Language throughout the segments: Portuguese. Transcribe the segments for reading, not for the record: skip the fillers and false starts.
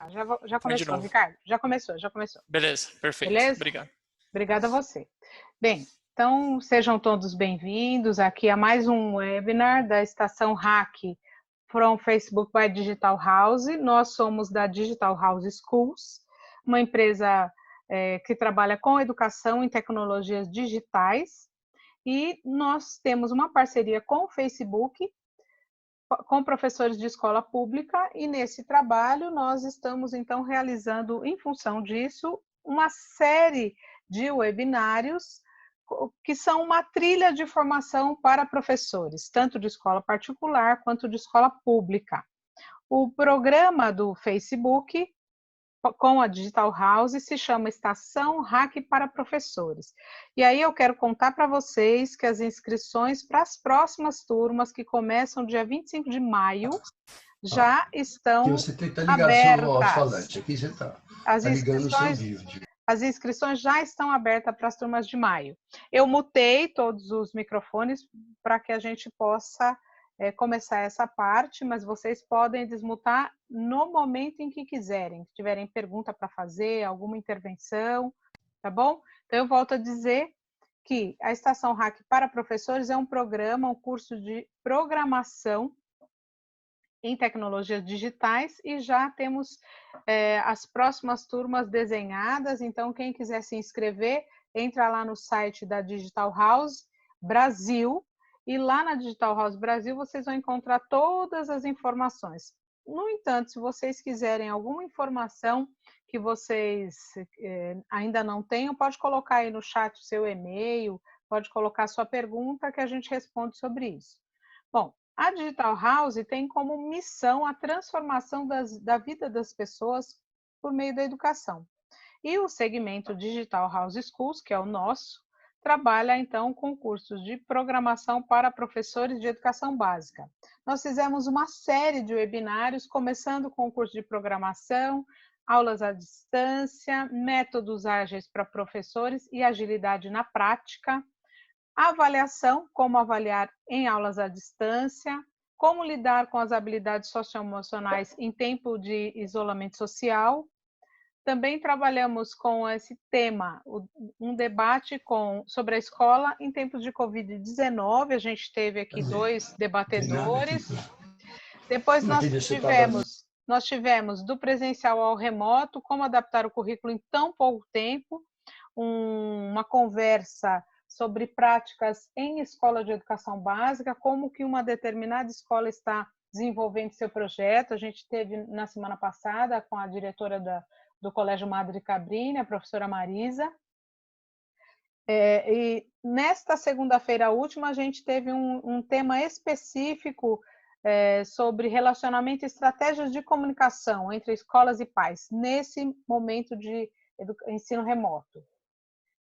Já Vai de começou, novo. Ricardo? Já começou, já começou. Beleza, perfeito. Beleza? Obrigado. Obrigada a você. Bem, então sejam todos bem-vindos aqui a mais um webinar da Estação Hack from Facebook by Digital House. Nós somos da Digital House Schools, uma empresa que trabalha com educação em tecnologias digitais, e nós temos uma parceria com o Facebook, com professores de escola pública, e nesse trabalho nós estamos então realizando, em função disso, uma série de webinários que são uma trilha de formação para professores, tanto de escola particular quanto de escola pública. O programa do Facebook com a Digital House se chama Estação Hack para Professores. E aí eu quero contar para vocês que as inscrições para as próximas turmas, que começam dia 25 de maio, já estão você tenta ligar abertas. seu alto-falante. Aqui você está ligando o seu vídeo. As inscrições já estão abertas para as turmas de maio. Eu mutei todos os microfones para que a gente possa começar essa parte, mas vocês podem desmutar no momento em que quiserem. Se tiverem pergunta para fazer, alguma intervenção, tá bom? Então, eu volto a dizer que a Estação Hack para Professores é um programa, um curso de programação em tecnologias digitais, e já temos as próximas turmas desenhadas. Então, quem quiser se inscrever, entra lá no site da Digital House Brasil, e lá na Digital House Brasil vocês vão encontrar todas as informações. No entanto, se vocês quiserem alguma informação que vocês ainda não tenham, pode colocar aí no chat o seu e-mail, pode colocar sua pergunta que a gente responde sobre isso. Bom, a Digital House tem como missão a transformação da vida das pessoas por meio da educação. E o segmento Digital House Schools, que é o nosso, trabalha então com cursos de programação para professores de educação básica. Nós fizemos uma série de webinários, começando com o curso de programação, aulas à distância, métodos ágeis para professores e agilidade na prática, avaliação, como avaliar em aulas à distância, como lidar com as habilidades socioemocionais em tempo de isolamento social. Também trabalhamos com esse tema, um debate sobre a escola em tempos de Covid-19. A gente teve aqui 2 debatedores. Depois nós tivemos do presencial ao remoto, como adaptar o currículo em tão pouco tempo, uma conversa sobre práticas em escola de educação básica, como que uma determinada escola está desenvolvendo seu projeto. A gente teve na semana passada com a diretora do Colégio Madre Cabrini, a professora Marisa. E nesta segunda-feira última, a gente teve um tema específico sobre relacionamento e estratégias de comunicação entre escolas e pais, nesse momento de ensino remoto.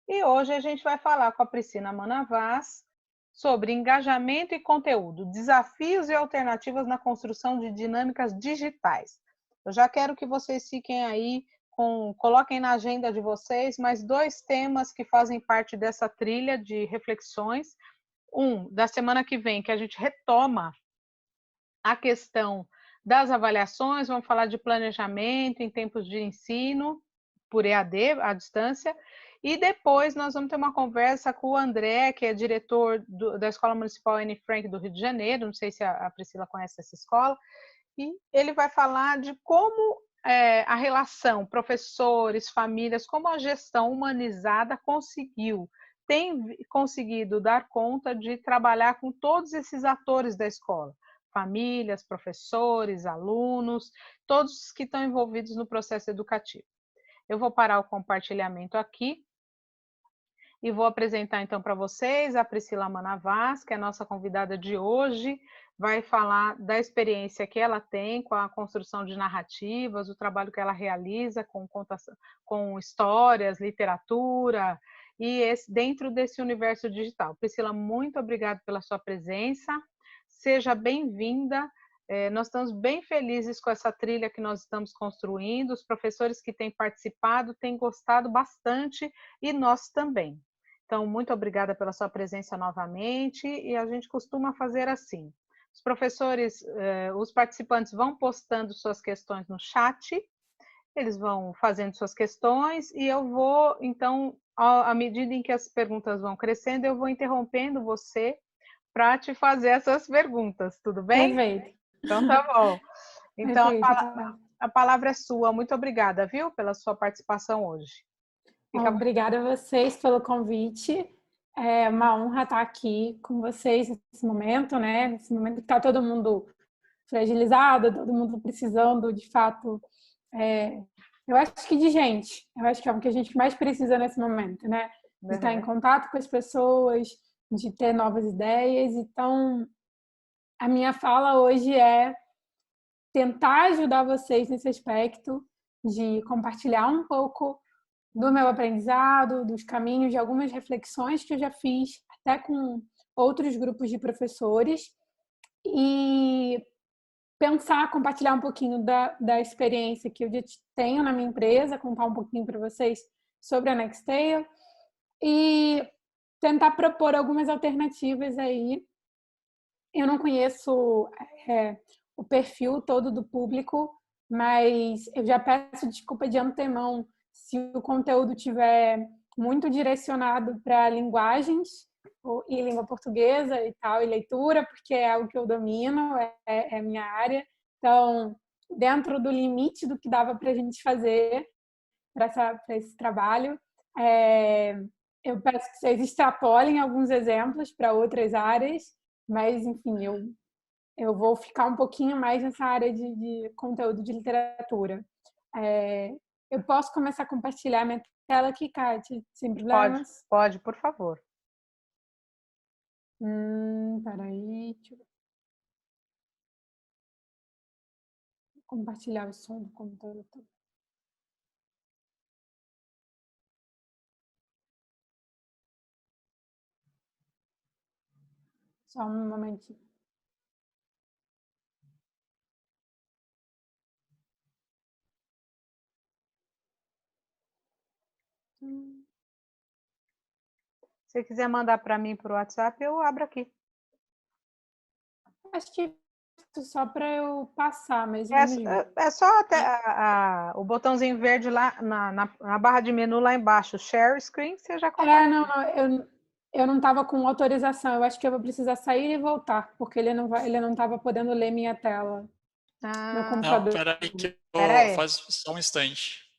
E hoje a gente vai falar com a Priscila Manavaz sobre engajamento e conteúdo, desafios e alternativas na construção de dinâmicas digitais. Eu já quero que vocês fiquem aí, coloquem na agenda de vocês mais 2 temas que fazem parte dessa trilha de reflexões. Da semana que vem, que a gente retoma a questão das avaliações, vamos falar de planejamento em tempos de ensino por EAD, à distância. E depois nós vamos ter uma conversa com o André, que é diretor da Escola Municipal Anne Frank do Rio de Janeiro. Não sei se a Priscila conhece essa escola. E ele vai falar de como a relação professores, famílias, como a gestão humanizada tem conseguido dar conta de trabalhar com todos esses atores da escola. Famílias, professores, alunos, todos que estão envolvidos no processo educativo. Eu vou parar o compartilhamento aqui e vou apresentar então para vocês a Priscila Manavaz, que é a nossa convidada de hoje, vai falar da experiência que ela tem com a construção de narrativas, o trabalho que ela realiza com histórias, literatura, e dentro desse universo digital. Priscila, muito obrigada pela sua presença, seja bem-vinda. Nós estamos bem felizes com essa trilha que nós estamos construindo, os professores que têm participado têm gostado bastante, e nós também. Então, muito obrigada pela sua presença novamente, e a gente costuma fazer assim. Os professores, os participantes vão postando suas questões no chat, eles vão fazendo suas questões e eu vou, então, à medida em que as perguntas vão crescendo, eu vou interrompendo você para te fazer essas perguntas, tudo bem? Perfeito. Então tá bom. Então Perfeito, tá. a palavra é sua. Muito obrigada, viu, pela sua participação hoje. Obrigada a vocês pelo convite. É uma honra estar aqui com vocês nesse momento, né? Nesse momento que está todo mundo fragilizado, todo mundo precisando, de fato, eu acho que de gente. Eu acho que é o que a gente mais precisa nesse momento, né? De estar em contato com as pessoas, de ter novas ideias. Então, a minha fala hoje é tentar ajudar vocês nesse aspecto de compartilhar um pouco do meu aprendizado, dos caminhos, de algumas reflexões que eu já fiz, até com outros grupos de professores, e pensar, compartilhar um pouquinho da experiência que eu já tenho na minha empresa, contar um pouquinho para vocês sobre a Nextail e tentar propor algumas alternativas aí. Eu não conheço o perfil todo do público, mas eu já peço desculpa de antemão se o conteúdo tiver muito direcionado para linguagens e língua portuguesa e tal, e leitura, porque é algo que eu domino, é minha área. Então, dentro do limite do que dava para a gente fazer para esse trabalho, eu peço que vocês extrapolem alguns exemplos para outras áreas, mas, enfim, eu vou ficar um pouquinho mais nessa área de conteúdo de literatura. Eu posso começar a compartilhar minha tela aqui, Kátia, sem problemas? Pode, por favor. Peraí, deixa eu ver. Vou compartilhar o som do computador também. Só um momentinho. Se você quiser mandar para mim por WhatsApp, eu abro aqui. Acho que só para eu passar, mas é só até o botãozinho verde lá na barra de menu lá embaixo, Share Screen, você já compartilha. Eu não estava com autorização. Eu acho que eu vou precisar sair e voltar, porque ele não estava podendo ler minha tela. Meu computador. Não, peraí que eu faz só um instante.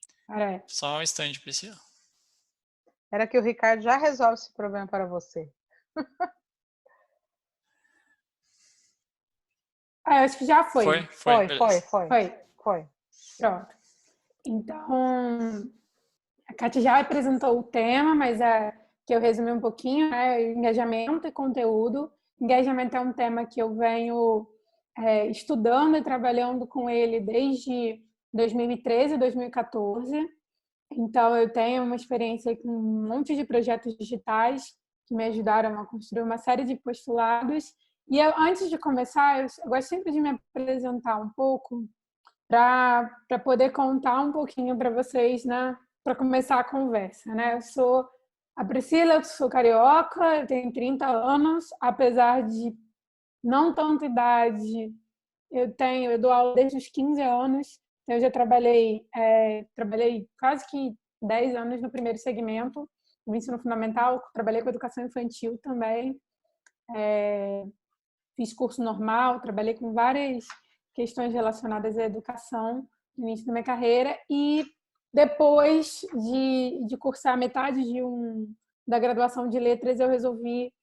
Só um instante, Priscila. Era que o Ricardo já resolve esse problema para você. Acho que já foi. Foi. Pronto. Então, a Kátia já apresentou o tema, mas que eu resumi um pouquinho, né? Engajamento e conteúdo. Engajamento é um tema que eu venho estudando e trabalhando com ele desde 2013, 2014. Então, eu tenho uma experiência com um monte de projetos digitais que me ajudaram a construir uma série de postulados. E antes de começar, eu gosto sempre de me apresentar um pouco para poder contar um pouquinho para vocês, né? Para começar a conversa, né? Eu sou a Priscila, eu sou carioca, eu tenho 30 anos, apesar de não tanta idade, eu dou aula desde os 15 anos, então eu já trabalhei quase que 10 anos no primeiro segmento, no ensino fundamental, trabalhei com educação infantil também, fiz curso normal, trabalhei com várias questões relacionadas à educação no início da minha carreira e depois de cursar metade da graduação de letras, eu resolvi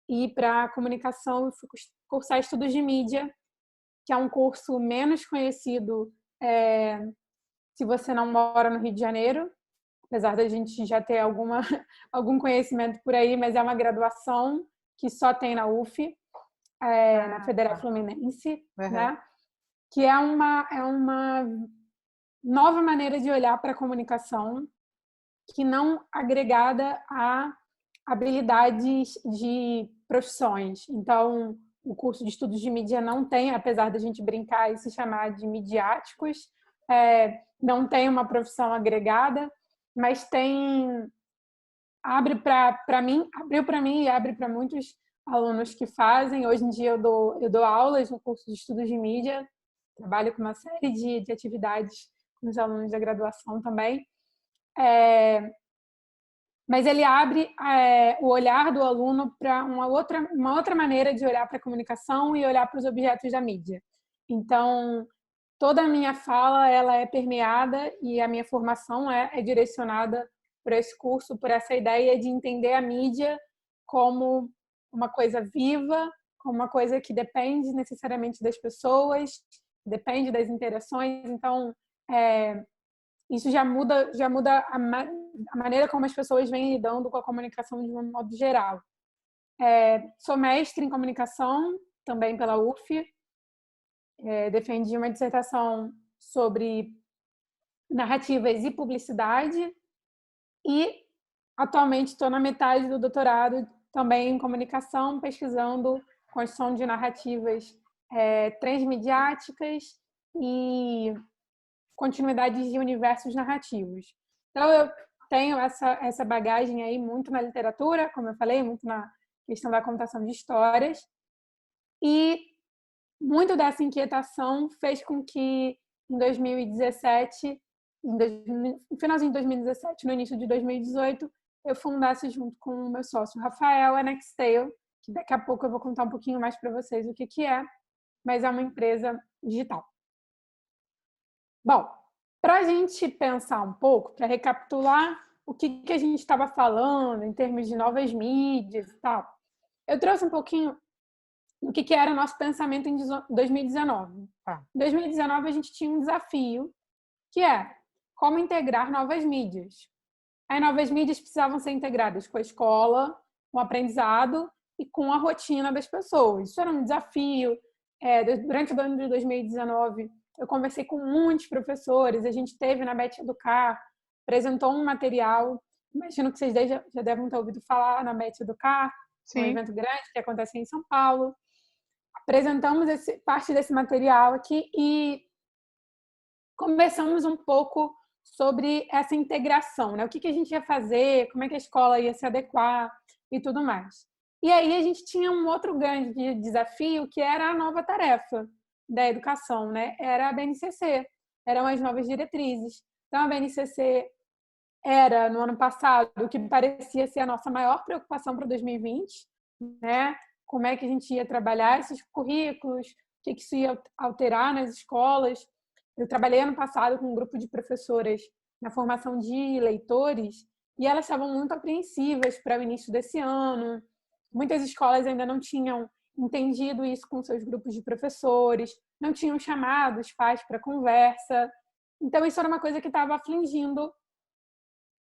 ir para comunicação e cursar estudos de mídia, que é um curso menos conhecido se você não mora no Rio de Janeiro, apesar da gente já ter algum conhecimento por aí, mas é uma graduação que só tem na UF, na Federal Fluminense, né? Que é uma nova maneira de olhar para a comunicação que não agregada a habilidades de profissões. Então, o curso de estudos de mídia não tem, apesar da gente brincar e se chamar de midiáticos, não tem uma profissão agregada, mas abriu para mim e abre para muitos alunos que fazem. Hoje em dia eu dou aulas no curso de estudos de mídia, trabalho com uma série de atividades nos alunos da graduação também. Mas ele abre o olhar do aluno para uma outra maneira de olhar para a comunicação e olhar para os objetos da mídia. Então, toda a minha fala ela é permeada e a minha formação é direcionada por esse curso, por essa ideia de entender a mídia como uma coisa viva, como uma coisa que depende necessariamente das pessoas, depende das interações. Então, isso já muda a maneira como as pessoas vêm lidando com a comunicação de um modo geral. Sou mestre em comunicação, também pela UF. Defendi uma dissertação sobre narrativas e publicidade e atualmente estou na metade do doutorado também em comunicação, pesquisando construção de narrativas transmediáticas e continuidades de universos narrativos. Então, eu tenho essa bagagem aí muito na literatura, como eu falei, muito na questão da contação de histórias. E muito dessa inquietação fez com que, em 2017, no finalzinho de 2017, no início de 2018, eu fundasse, junto com o meu sócio Rafael, a Nextale, que daqui a pouco eu vou contar um pouquinho mais para vocês o que é, mas é uma empresa digital. Bom, para a gente pensar um pouco, para recapitular o que a gente estava falando em termos de novas mídias e tal, eu trouxe um pouquinho do que era o nosso pensamento em 2019. Em 2019, a gente tinha um desafio, que é como integrar novas mídias. As novas mídias precisavam ser integradas com a escola, com o aprendizado e com a rotina das pessoas. Isso era um desafio. Durante o ano de 2019, eu conversei com muitos professores, a gente teve na Bet Educar, apresentou um material, imagino que vocês já devem ter ouvido falar na Bet Educar, um evento grande que acontece em São Paulo. Apresentamos parte desse material aqui e conversamos um pouco sobre essa integração, né? O que a gente ia fazer, como é que a escola ia se adequar e tudo mais. E aí a gente tinha um outro grande desafio, que era a nova tarefa da educação, né? Era a BNCC, eram as novas diretrizes. Então, a BNCC era, no ano passado, o que parecia ser a nossa maior preocupação para 2020, né? Como é que a gente ia trabalhar esses currículos, o que isso ia alterar nas escolas. Eu trabalhei ano passado com um grupo de professoras na formação de leitores e elas estavam muito apreensivas para o início desse ano. Muitas escolas ainda não tinham entendido isso com seus grupos de professores, não tinham chamado os pais para conversa. Então, isso era uma coisa que estava afligindo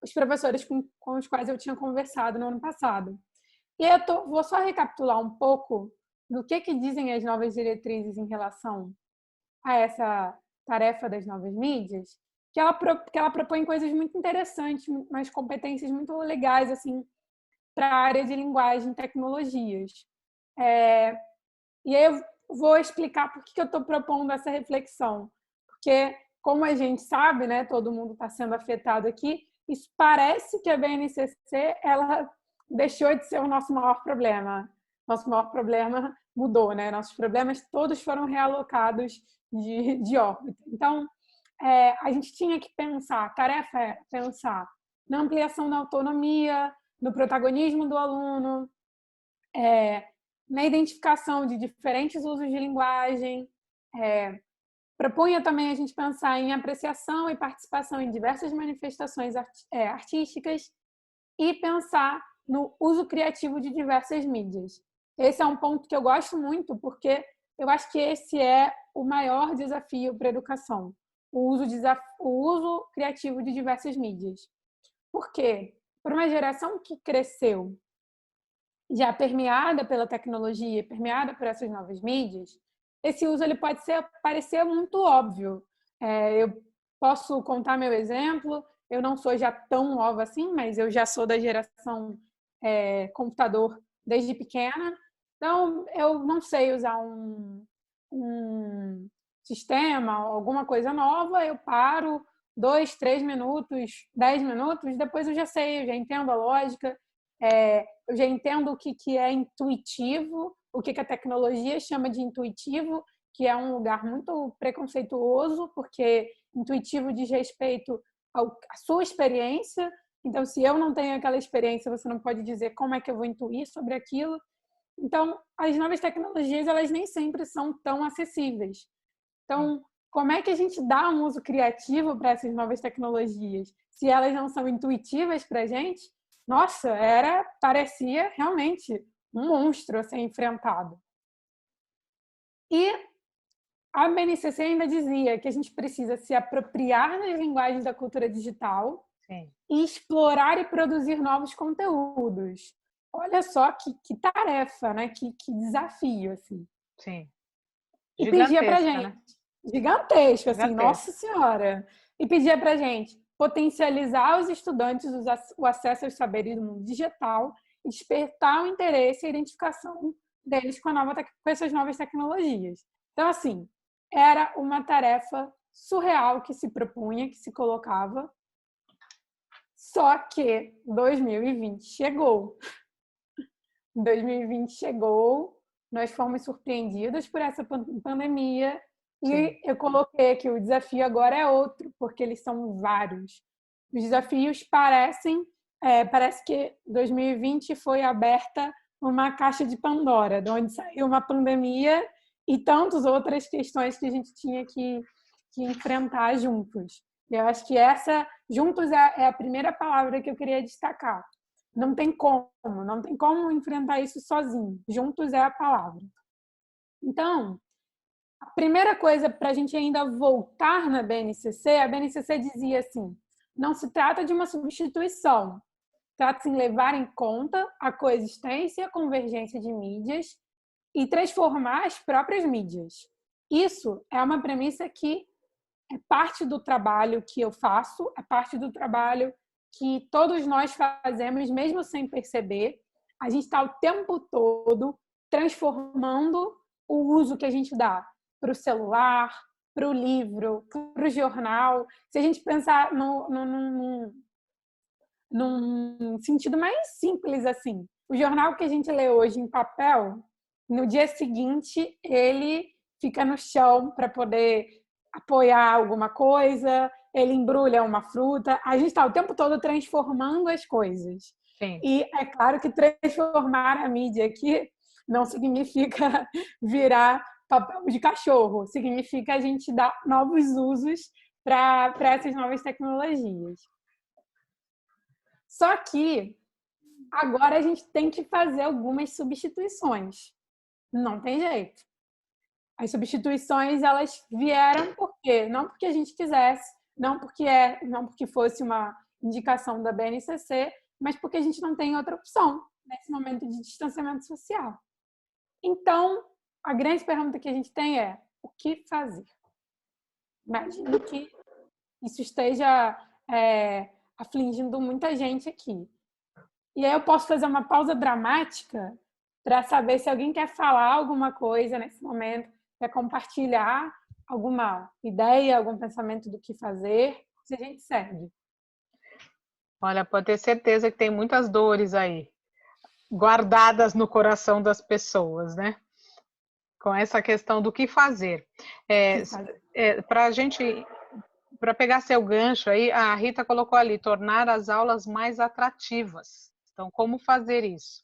os professores com os quais eu tinha conversado no ano passado. E aí vou só recapitular um pouco do que dizem as novas diretrizes em relação a essa tarefa das novas mídias, que ela propõe coisas muito interessantes, umas competências muito legais assim, para a área de linguagem e tecnologias. E aí eu vou explicar por que eu estou propondo essa reflexão. Porque, como a gente sabe, né, todo mundo está sendo afetado aqui, isso parece que a BNCC ela deixou de ser o nosso maior problema. Nosso maior problema mudou, né? Nossos problemas todos foram realocados de órbita. Então, a gente tinha que pensar, a tarefa é pensar na ampliação da autonomia, no protagonismo do aluno, na identificação de diferentes usos de linguagem, propunha também a gente pensar em apreciação e participação em diversas manifestações artísticas e pensar no uso criativo de diversas mídias. Esse é um ponto que eu gosto muito, porque eu acho que esse é o maior desafio para a educação, o uso criativo de diversas mídias. Por quê? Por uma geração que cresceu já permeada pela tecnologia, permeada por essas novas mídias, esse uso ele pode parecer muito óbvio. Eu posso contar meu exemplo, eu não sou já tão nova assim, mas eu já sou da geração computador desde pequena, então eu não sei usar um sistema, alguma coisa nova, eu paro 2, 3 minutos, 10 minutos, depois eu já sei, eu já entendo a lógica, eu já entendo o que é intuitivo, o que a tecnologia chama de intuitivo, que é um lugar muito preconceituoso, porque intuitivo diz respeito à sua experiência. Então, se eu não tenho aquela experiência, você não pode dizer como é que eu vou intuir sobre aquilo. Então, as novas tecnologias, elas nem sempre são tão acessíveis. Então, como é que a gente dá um uso criativo para essas novas tecnologias? Se elas não são intuitivas para a gente, nossa, parecia realmente um monstro a ser enfrentado. E a BNCC ainda dizia que a gente precisa se apropriar das linguagens da cultura digital. Sim. E explorar e produzir novos conteúdos. Olha só que tarefa, né? Que desafio, assim. Sim. E pedia pra gente, né? Gigantesco, assim, nossa senhora. E pedia pra gente potencializar os estudantes o acesso aos saberes do mundo digital e despertar o interesse e a identificação deles com essas novas tecnologias. Então, assim, era uma tarefa surreal que se propunha, que se colocava. Só que 2020 chegou. 2020 chegou, nós fomos surpreendidos por essa pandemia. Sim. E eu coloquei que o desafio agora é outro, porque eles são vários. Os desafios parece que 2020 foi aberta uma caixa de Pandora, de onde saiu uma pandemia e tantas outras questões que a gente tinha que enfrentar juntos. E eu acho que juntos é a primeira palavra que eu queria destacar. Não tem como enfrentar isso sozinho. Juntos é a palavra. Então, a primeira coisa para a gente ainda voltar na BNCC, a BNCC dizia assim, não se trata de uma substituição, trata-se em levar em conta a coexistência e a convergência de mídias e transformar as próprias mídias. Isso é uma premissa que é parte do trabalho que eu faço, é parte do trabalho que todos nós fazemos, mesmo sem perceber. A gente está o tempo todo transformando o uso que a gente dá para o celular, para o livro, para o jornal. Se a gente pensar num sentido mais simples assim, o jornal que a gente lê hoje em papel, no dia seguinte ele fica no chão para poder apoiar alguma coisa, ele embrulha uma fruta. A gente está o tempo todo transformando as coisas. Sim. E é claro que transformar a mídia aqui não significa virar papel de cachorro, significa a gente dar novos usos para essas novas tecnologias. Só que agora a gente tem que fazer algumas substituições. Não tem jeito. As substituições, elas vieram por quê? Não porque a gente quisesse, não porque fosse uma indicação da BNCC, mas porque a gente não tem outra opção nesse momento de distanciamento social. Então, a grande pergunta que a gente tem é: o que fazer? Imagino que isso esteja afligindo muita gente aqui. E aí eu posso fazer uma pausa dramática para saber se alguém quer falar alguma coisa nesse momento, quer compartilhar alguma ideia, algum pensamento do que fazer, se a gente segue. Olha, pode ter certeza que tem muitas dores aí, guardadas no coração das pessoas, né? Com essa questão do que fazer. Para pegar seu gancho aí, a Rita colocou ali, tornar as aulas mais atrativas. Então, como fazer isso?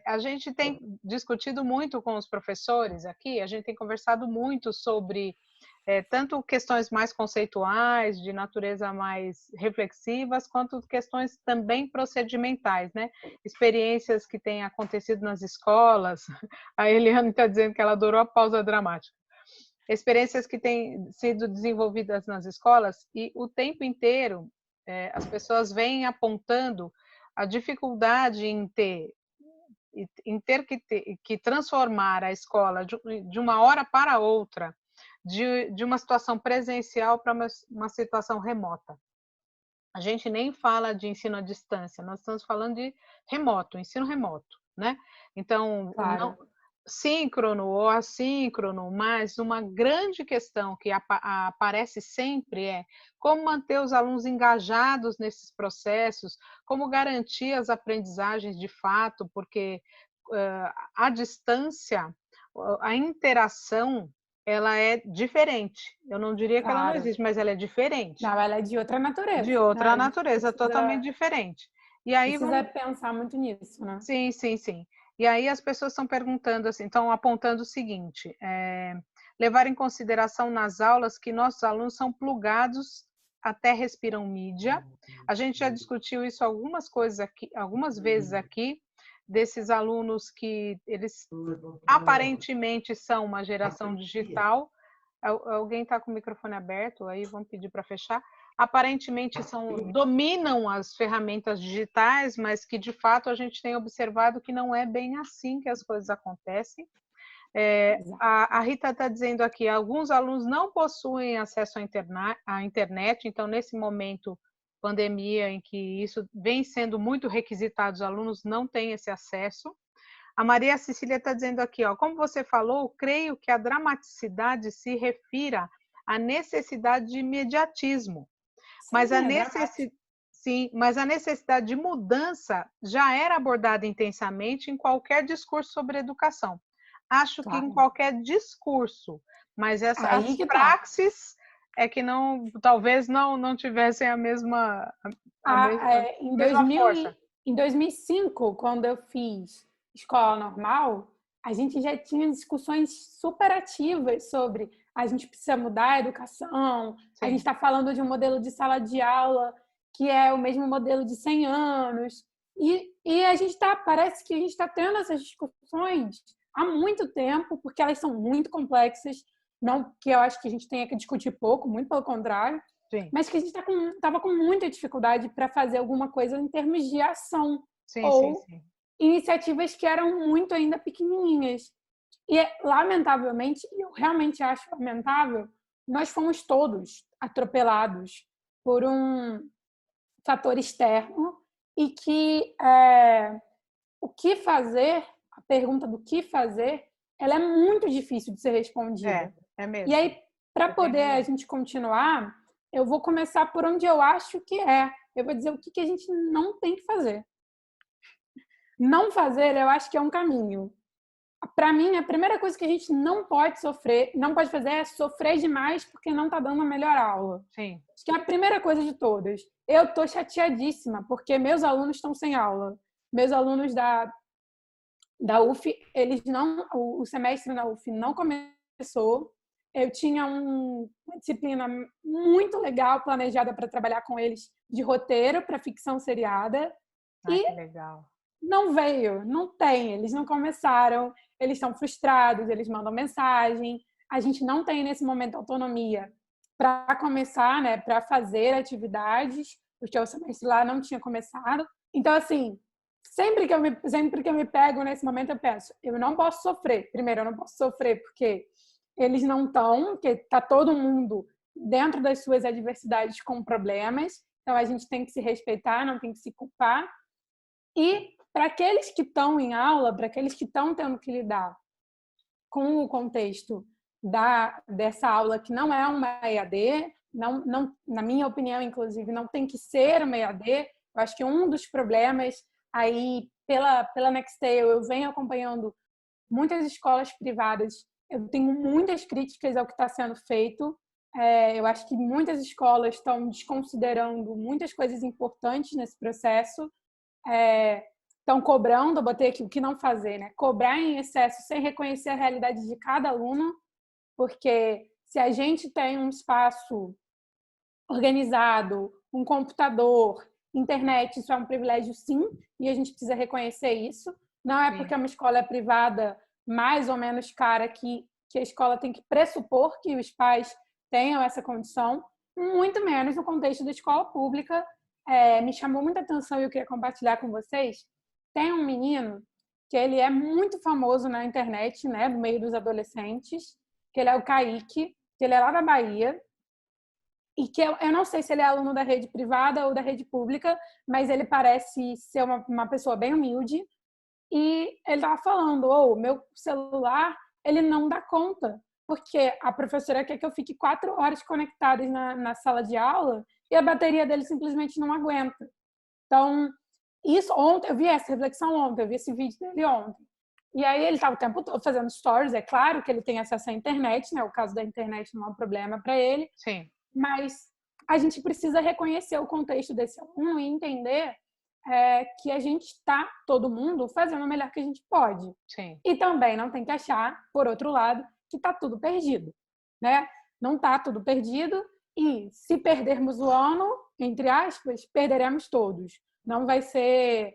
A gente tem discutido muito com os professores aqui, a gente tem conversado muito sobre tanto questões mais conceituais, de natureza mais reflexivas, quanto questões também procedimentais, né? Experiências que têm acontecido nas escolas. A Eliane está dizendo que ela adorou a pausa dramática. Experiências que têm sido desenvolvidas nas escolas e o tempo inteiro as pessoas vêm apontando a dificuldade em ter que transformar a escola de uma hora para outra, de uma situação presencial para uma situação remota. A gente nem fala de ensino à distância, nós estamos falando de remoto, ensino remoto, né? Então, claro. Síncrono ou assíncrono, mas uma grande questão que aparece sempre é como manter os alunos engajados nesses processos, como garantir as aprendizagens de fato, porque à distância, a interação ela é diferente. Eu não diria que ela não existe, mas ela é diferente. Não, ela é de outra natureza. De outra natureza, totalmente diferente. E aí precisa pensar muito nisso, né? Sim, sim, sim. E aí as pessoas estão perguntando assim, estão apontando o seguinte, levar em consideração nas aulas que nossos alunos são plugados, até respiram mídia. A gente já discutiu isso algumas vezes aqui, desses alunos que eles aparentemente são uma geração digital. Alguém está com o microfone aberto, aí vamos pedir para fechar. Aparentemente dominam as ferramentas digitais, mas que de fato a gente tem observado que não é bem assim que as coisas acontecem. A Rita está dizendo aqui, alguns alunos não possuem acesso à internet, então nesse momento pandemia em que isso vem sendo muito requisitado, os alunos não têm esse acesso. A Maria Cecília está dizendo aqui, ó, como você falou, creio que a dramaticidade se refira à necessidade de imediatismo. Mas a necessidade de mudança já era abordada intensamente em qualquer discurso sobre educação. Acho que em qualquer discurso, mas as praxis é que talvez não tivessem a mesma força. Em 2005, quando eu fiz escola normal, a gente já tinha discussões super ativas sobre a gente precisa mudar a educação, a gente está falando de um modelo de sala de aula que é o mesmo modelo de 100 anos, e a gente parece que a gente está tendo essas discussões há muito tempo, porque elas são muito complexas, não que eu acho que a gente tenha que discutir pouco, muito pelo contrário, mas que a gente estava com muita dificuldade para fazer alguma coisa em termos de ação, iniciativas que eram muito ainda pequenininhas. E, lamentavelmente, eu realmente acho lamentável, nós fomos todos atropelados por um fator externo e que o que fazer, a pergunta do que fazer, ela é muito difícil de ser respondida. É mesmo. E aí, para poder a gente continuar, eu vou começar por onde eu acho que eu vou dizer o que a gente não tem que fazer. Não fazer, eu acho que é um caminho. Para mim, a primeira coisa que a gente não pode fazer é sofrer demais porque não está dando a melhor aula. Sim. Acho que é a primeira coisa de todas. Eu estou chateadíssima porque meus alunos estão sem aula. Meus alunos da UF, o semestre na UF não começou. Eu tinha uma disciplina muito legal planejada para trabalhar com eles de roteiro para ficção seriada. Que legal. Não veio, não tem, eles não começaram, eles estão frustrados, eles mandam mensagem. A gente não tem nesse momento autonomia para começar, né, para fazer atividades, porque o semestre lá não tinha começado. Então, assim, sempre que eu me pego nesse momento, eu penso, eu não posso sofrer. Primeiro, eu não posso sofrer porque eles não estão, porque está todo mundo dentro das suas adversidades com problemas. Então, a gente tem que se respeitar, não tem que se culpar. E para aqueles que estão em aula, para aqueles que estão tendo que lidar com o contexto dessa aula que não é uma EAD, não, na minha opinião, inclusive, não tem que ser uma EAD. Eu acho que um dos problemas aí, pela Nextale, eu venho acompanhando muitas escolas privadas, eu tenho muitas críticas ao que está sendo feito. Eu acho que muitas escolas estão desconsiderando muitas coisas importantes nesse processo. Estão cobrando, eu botei aqui o que não fazer, né? Cobrar em excesso sem reconhecer a realidade de cada aluno, porque se a gente tem um espaço organizado, um computador, internet, isso é um privilégio sim, e a gente precisa reconhecer isso. Não é porque uma escola é privada mais ou menos cara que a escola tem que pressupor que os pais tenham essa condição, muito menos no contexto da escola pública. Me chamou muita atenção e eu queria compartilhar com vocês. Tem um menino que ele é muito famoso na internet, né, no meio dos adolescentes, que ele é o Kaique, que ele é lá da Bahia, e que eu não sei se ele é aluno da rede privada ou da rede pública, mas ele parece ser uma pessoa bem humilde, e ele estava falando, meu celular, ele não dá conta, porque a professora quer que eu fique 4 horas conectada na sala de aula e a bateria dele simplesmente não aguenta. Então, isso ontem, eu vi essa reflexão ontem, eu vi esse vídeo dele ontem. E aí ele está o tempo todo fazendo stories, é claro que ele tem acesso à internet, né? O caso da internet não é um problema para ele. Sim. Mas a gente precisa reconhecer o contexto desse aluno e entender que a gente está, todo mundo, fazendo o melhor que a gente pode. Sim. E também não tem que achar, por outro lado, que está tudo perdido, né? Não está tudo perdido e se perdermos o ano, entre aspas, perderemos todos. Não vai ser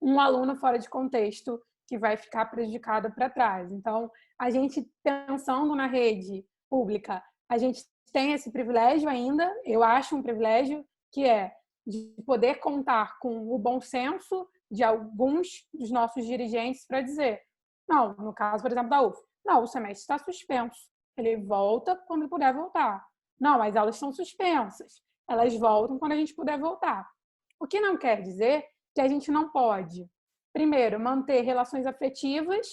um aluno fora de contexto que vai ficar prejudicado para trás. Então, a gente pensando na rede pública, a gente tem esse privilégio ainda, eu acho um privilégio, que é de poder contar com o bom senso de alguns dos nossos dirigentes para dizer, não, no caso, por exemplo, da UF, não, o semestre está suspenso, ele volta quando puder voltar. Não, as aulas estão suspensas, elas voltam quando a gente puder voltar. O que não quer dizer que a gente não pode, primeiro, manter relações afetivas,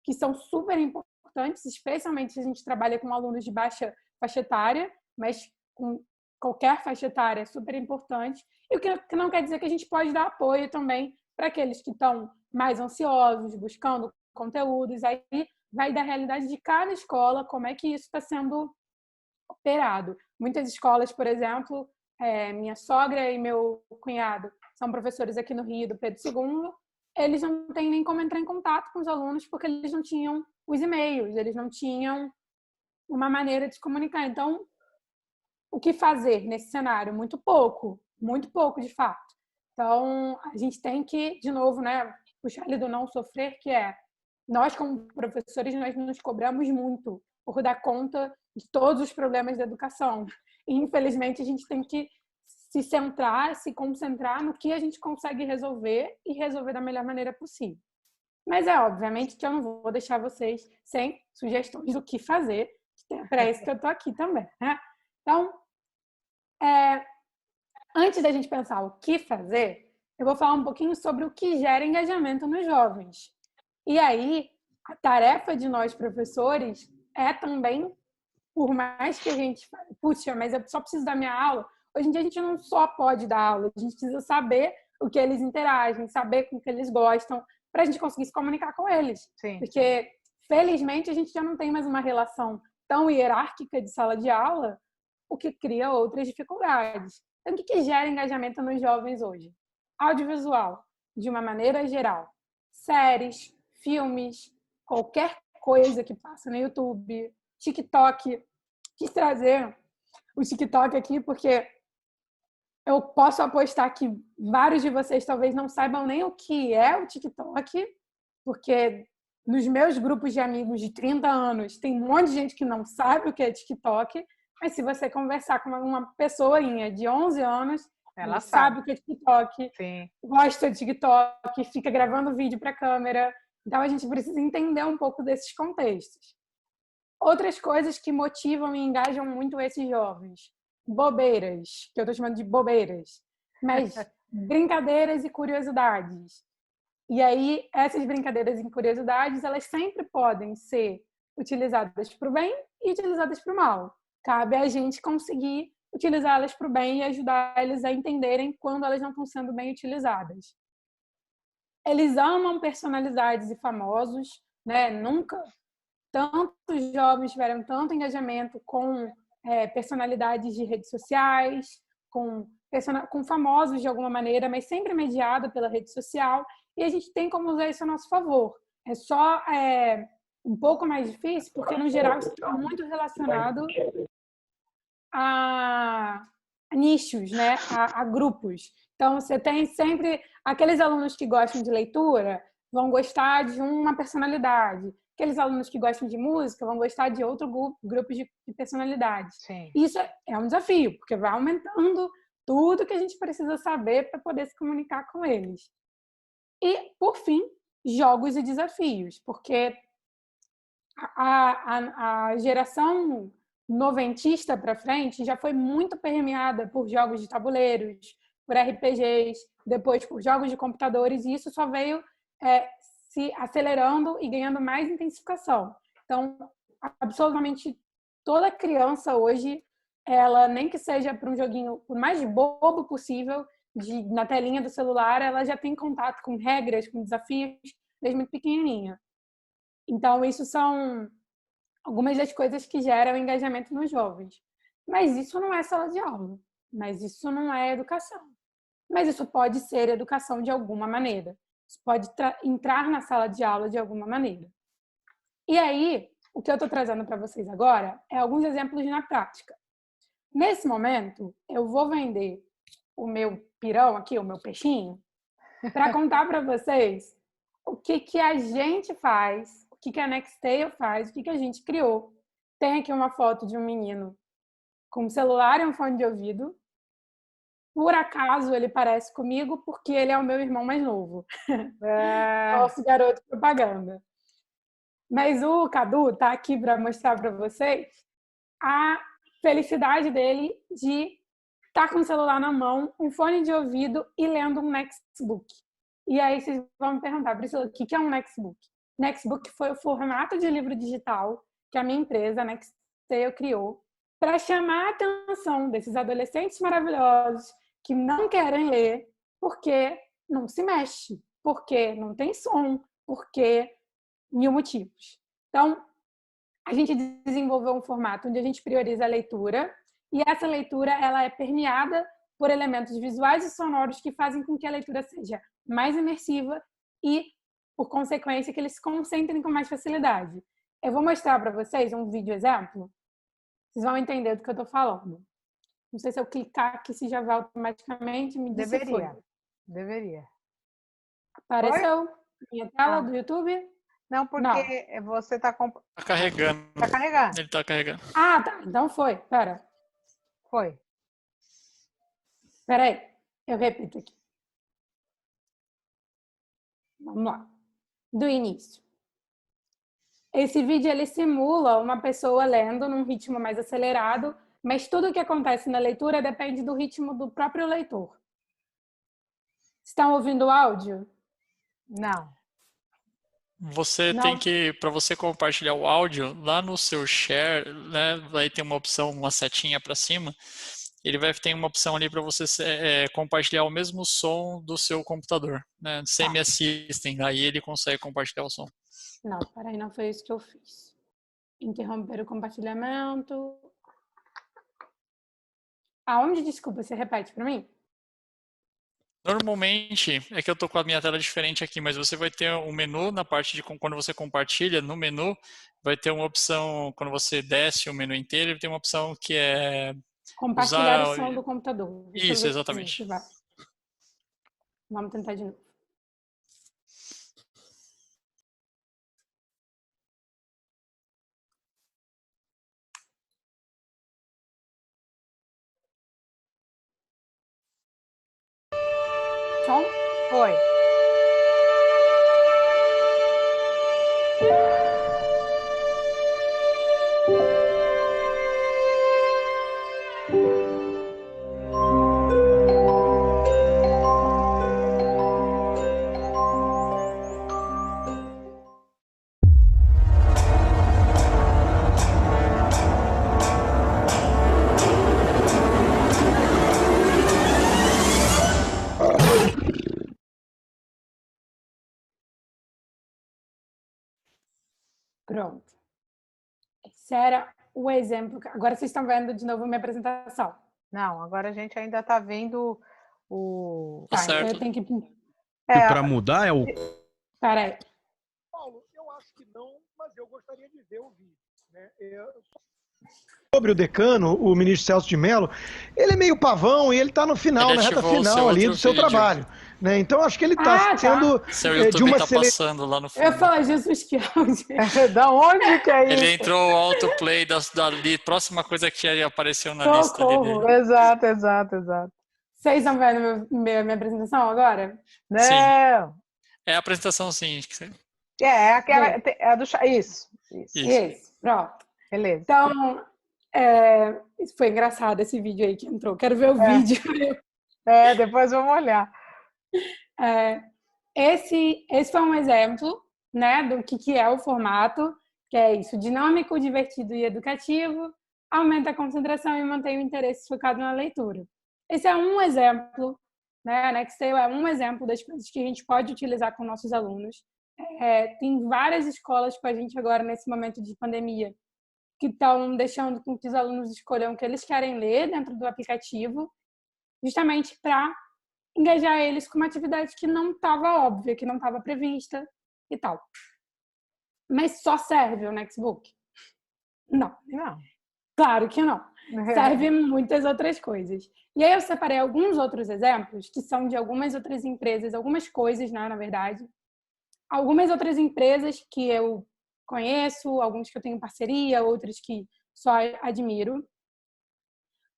que são super importantes, especialmente se a gente trabalha com alunos de baixa faixa etária, mas com qualquer faixa etária é super importante. E o que não quer dizer que a gente pode dar apoio também para aqueles que estão mais ansiosos, buscando conteúdos. Aí vai da realidade de cada escola, como é que isso está sendo operado. Muitas escolas, por exemplo, minha sogra e meu cunhado são professores aqui no Rio do Pedro II, eles não têm nem como entrar em contato com os alunos porque eles não tinham os e-mails, eles não tinham uma maneira de se comunicar. Então, o que fazer nesse cenário? Muito pouco de fato. Então, a gente tem que, de novo, né, puxar ali do não sofrer, que é nós, como professores, nós nos cobramos muito por dar conta de todos os problemas da educação. E, infelizmente, a gente tem que se centrar, se concentrar no que a gente consegue resolver e resolver da melhor maneira possível. Mas obviamente que eu não vou deixar vocês sem sugestões do que fazer, para isso que eu estou aqui também, né? Então, antes da gente pensar o que fazer, eu vou falar um pouquinho sobre o que gera engajamento nos jovens. E aí, a tarefa de nós professores é também, por mais que a gente fale, puxa, mas eu só preciso da minha aula. Hoje em dia a gente não só pode dar aula, a gente precisa saber o que eles interagem, saber com o que eles gostam, para a gente conseguir se comunicar com eles. Sim. Porque, felizmente, a gente já não tem mais uma relação tão hierárquica de sala de aula, o que cria outras dificuldades. Então, o que gera engajamento nos jovens hoje? Audiovisual, de uma maneira geral. Séries, filmes, qualquer coisa que passa no YouTube, TikTok. Quis trazer o TikTok aqui porque eu posso apostar que vários de vocês talvez não saibam nem o que é o TikTok, porque nos meus grupos de amigos de 30 anos tem um monte de gente que não sabe o que é TikTok, mas se você conversar com uma pessoinha de 11 anos, ela sabe o que é TikTok, sim, gosta de TikTok, fica gravando vídeo para a câmera. Então, a gente precisa entender um pouco desses contextos. Outras coisas que motivam e engajam muito esses jovens. Bobeiras, que eu estou chamando de bobeiras, mas brincadeiras e curiosidades. E aí, essas brincadeiras e curiosidades, elas sempre podem ser utilizadas para o bem e utilizadas para o mal. Cabe a gente conseguir utilizá-las para o bem e ajudar eles a entenderem quando elas não estão sendo bem utilizadas. Eles amam personalidades e famosos, né? Nunca tantos jovens tiveram tanto engajamento com personalidades de redes sociais, com famosos de alguma maneira, mas sempre mediado pela rede social, e a gente tem como usar isso a nosso favor. É só um pouco mais difícil, porque no geral isso está muito relacionado a nichos, né? a grupos. Então, você tem sempre aqueles alunos que gostam de leitura, vão gostar de uma personalidade. Aqueles alunos que gostam de música vão gostar de outro grupo de personalidades. Sim. Isso é um desafio, porque vai aumentando tudo que a gente precisa saber para poder se comunicar com eles. E, por fim, jogos e desafios, porque a geração noventista para frente já foi muito permeada por jogos de tabuleiros, por RPGs, depois por jogos de computadores, e isso só veio se acelerando e ganhando mais intensificação. Então, absolutamente toda criança hoje, ela nem que seja para um joguinho o mais bobo possível, na telinha do celular, ela já tem contato com regras, com desafios, desde muito pequenininha. Então, isso são algumas das coisas que geram engajamento nos jovens. Mas isso não é sala de aula, mas isso não é educação. Mas isso pode ser educação de alguma maneira. Isso pode entrar na sala de aula de alguma maneira. E aí, o que eu estou trazendo para vocês agora é alguns exemplos na prática. Nesse momento, eu vou vender o meu pirão aqui, o meu peixinho, para contar para vocês o que a gente faz, o que a Nextail faz, o que a gente criou. Tem aqui uma foto de um menino com um celular e um fone de ouvido. Por acaso ele parece comigo porque ele é o meu irmão mais novo. Nosso garoto propaganda. Mas o Cadu está aqui para mostrar para vocês a felicidade dele de estar com o celular na mão, um fone de ouvido e lendo um Nextbook. E aí vocês vão me perguntar, Priscila, o que é um Nextbook? Nextbook foi o formato de livro digital que a minha empresa, a Nextail, criou para chamar a atenção desses adolescentes maravilhosos que não querem ler porque não se mexe, porque não tem som, porque mil motivos. Então, a gente desenvolveu um formato onde a gente prioriza a leitura e essa leitura ela é permeada por elementos visuais e sonoros que fazem com que a leitura seja mais imersiva e, por consequência, que eles se concentrem com mais facilidade. Eu vou mostrar para vocês um vídeo exemplo. Vocês vão entender do que eu estou falando. Não sei se eu clicar aqui se já vai automaticamente. Me diz se foi. Deveria. Apareceu minha tela do YouTube? Não, porque você está Tá carregando. Tá carregando. Ele tá carregando. Ah, tá. Então foi. Pera. Foi. Espera aí. Eu repito aqui. Vamos lá. Do início. Esse vídeo ele simula uma pessoa lendo num ritmo mais acelerado, mas tudo o que acontece na leitura depende do ritmo do próprio leitor. Estão ouvindo o áudio? Não. Você tem que, para você compartilhar o áudio, lá no seu share, né, vai ter uma opção, uma setinha para cima, ele vai ter uma opção ali para você compartilhar o mesmo som do seu computador, né, semi-assistem, aí ele consegue compartilhar o som. Não, peraí, não foi isso que eu fiz. Interromper o compartilhamento. Aonde, desculpa, você repete para mim? Normalmente, é que eu tô com a minha tela diferente aqui, mas você vai ter um menu na parte de quando você compartilha, no menu vai ter uma opção, quando você desce o menu inteiro, tem uma opção que é compartilhar o som do computador. Isso, exatamente. Vamos tentar de novo. Som? Foi. Pronto. Esse era o exemplo. Agora vocês estão vendo de novo a minha apresentação. Não, agora a gente ainda está vendo o... Tá certo. Eu tenho que... E para mudar é o... Peraí. Paulo, eu acho que não, mas eu gostaria de ver o vídeo, né? Sobre o decano, o ministro Celso de Mello, ele é meio pavão e ele está no final, na reta final ali do seu trabalho. Né? Então, acho que ele está sendo seu YouTube de uma tá passando lá no fundo. Eu falo, Jesus, que áudio. Da onde que é isso? Ele entrou o autoplay dali, próxima coisa que apareceu na lista dele. Exato. Vocês estão vendo minha apresentação agora? Não. Sim. É a apresentação, sim. É aquela... É do... Isso. Pronto. Beleza. Então... foi engraçado esse vídeo aí que entrou. Quero ver o vídeo. Depois vamos olhar. Esse foi um exemplo, né, do que é o formato, que é isso, dinâmico, divertido e educativo, aumenta a concentração e mantém o interesse focado na leitura. Esse é um exemplo, né, a Nextail é um exemplo das coisas que a gente pode utilizar com nossos alunos. Tem várias escolas com a gente agora nesse momento de pandemia que estão deixando com que os alunos escolham o que eles querem ler dentro do aplicativo, justamente para engajar eles com uma atividade que não estava óbvia, que não estava prevista e tal. Mas só serve o Nextbook? Não. Claro que não. Serve muitas outras coisas. E aí eu separei alguns outros exemplos que são de algumas outras empresas, algumas coisas, né, na verdade. Algumas outras empresas que eu conheço, alguns que eu tenho parceria, outros que só admiro.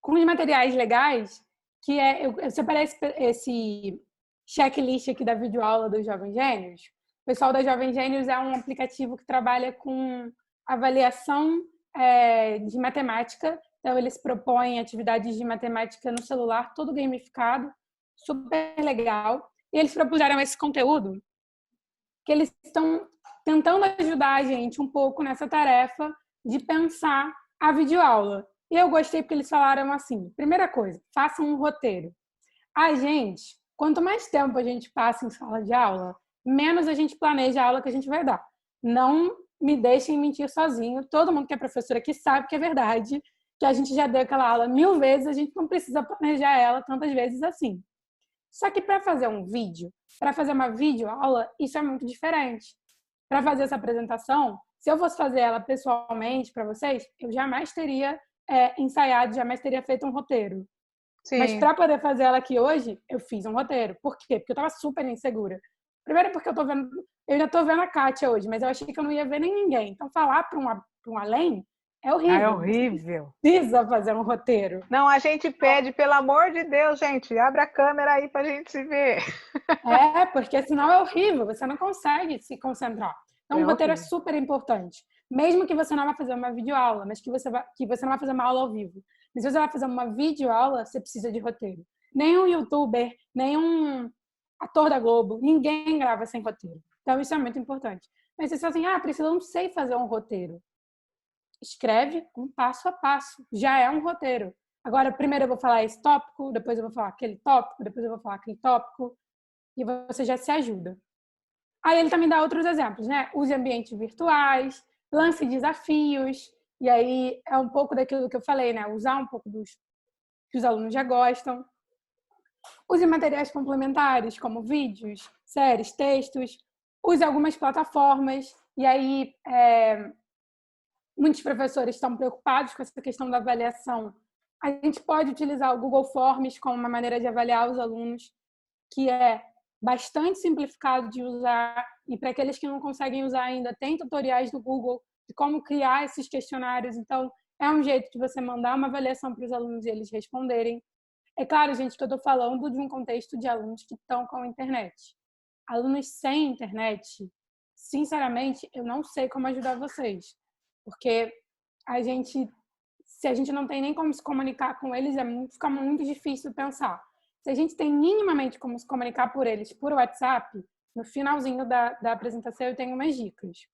Com os materiais legais, que eu separei esse checklist aqui da videoaula dos Jovens Gênios. O pessoal da Jovens Gênios é um aplicativo que trabalha com avaliação de matemática. Então, eles propõem atividades de matemática no celular, todo gamificado, super legal. E eles propuseram esse conteúdo que eles estão tentando ajudar a gente um pouco nessa tarefa de pensar a videoaula. E eu gostei porque eles falaram assim, primeira coisa, façam um roteiro. A gente, quanto mais tempo a gente passa em sala de aula, menos a gente planeja a aula que a gente vai dar. Não me deixem mentir sozinho. Todo mundo que é professora aqui sabe que é verdade, que a gente já deu aquela aula 1000 vezes, a gente não precisa planejar ela tantas vezes assim. Só que para fazer um vídeo, para fazer uma videoaula, isso é muito diferente. Para fazer essa apresentação, se eu fosse fazer ela pessoalmente para vocês, eu jamais teria ensaiado, jamais teria feito um roteiro. Sim. Mas para poder fazer ela aqui hoje, eu fiz um roteiro. Por quê? Porque eu estava super insegura. Primeiro porque eu ainda estou vendo a Kátia hoje, mas eu achei que eu não ia ver nem ninguém. Então, falar para um além é horrível. É horrível. Você precisa fazer um roteiro. Não, a gente pede, pelo amor de Deus, gente, abre a câmera aí para a gente se ver. Porque senão é horrível, você não consegue se concentrar. Então, o roteiro é super importante. Mesmo que você não vá fazer uma videoaula, mas que você não vai fazer uma aula ao vivo. Mas se você vai fazer uma videoaula, você precisa de roteiro. Nenhum youtuber, nenhum ator da Globo, ninguém grava sem roteiro. Então, isso é muito importante. Mas você fala assim, Priscila, eu não sei fazer um roteiro. Escreve um passo a passo. Já é um roteiro. Agora, primeiro eu vou falar esse tópico, depois eu vou falar aquele tópico, depois eu vou falar aquele tópico, e você já se ajuda. Aí ele também dá outros exemplos, né? Use ambientes virtuais, lance desafios, e aí é um pouco daquilo que eu falei, né? Usar um pouco dos que os alunos já gostam. Use materiais complementares, como vídeos, séries, textos. Use algumas plataformas, e aí muitos professores estão preocupados com essa questão da avaliação. A gente pode utilizar o Google Forms como uma maneira de avaliar os alunos, que é bastante simplificado de usar, e para aqueles que não conseguem usar ainda, tem tutoriais do Google de como criar esses questionários. Então, é um jeito de você mandar uma avaliação para os alunos e eles responderem. É claro, gente, que eu estou falando de um contexto de alunos que estão com a internet. Alunos sem internet, sinceramente, eu não sei como ajudar vocês, porque se a gente não tem nem como se comunicar com eles, fica muito difícil pensar. Se a gente tem minimamente como se comunicar por eles por WhatsApp, no finalzinho da apresentação eu tenho umas dicas.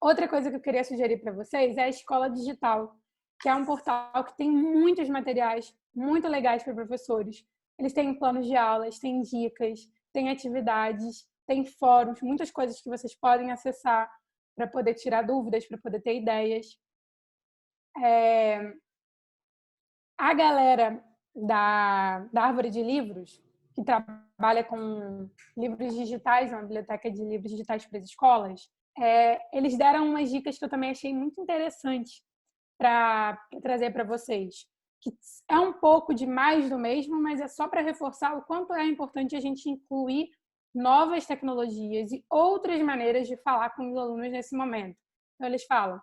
Outra coisa que eu queria sugerir para vocês é a Escola Digital, que é um portal que tem muitos materiais muito legais para professores. Eles têm planos de aulas, têm dicas, têm atividades, têm fóruns, muitas coisas que vocês podem acessar para poder tirar dúvidas, para poder ter ideias. A galera da Árvore de Livros, que trabalha com livros digitais, uma biblioteca de livros digitais para as escolas, eles deram umas dicas que eu também achei muito interessante para trazer para vocês. Que é um pouco de mais do mesmo, mas é só para reforçar o quanto é importante a gente incluir novas tecnologias e outras maneiras de falar com os alunos nesse momento. Então, eles falam,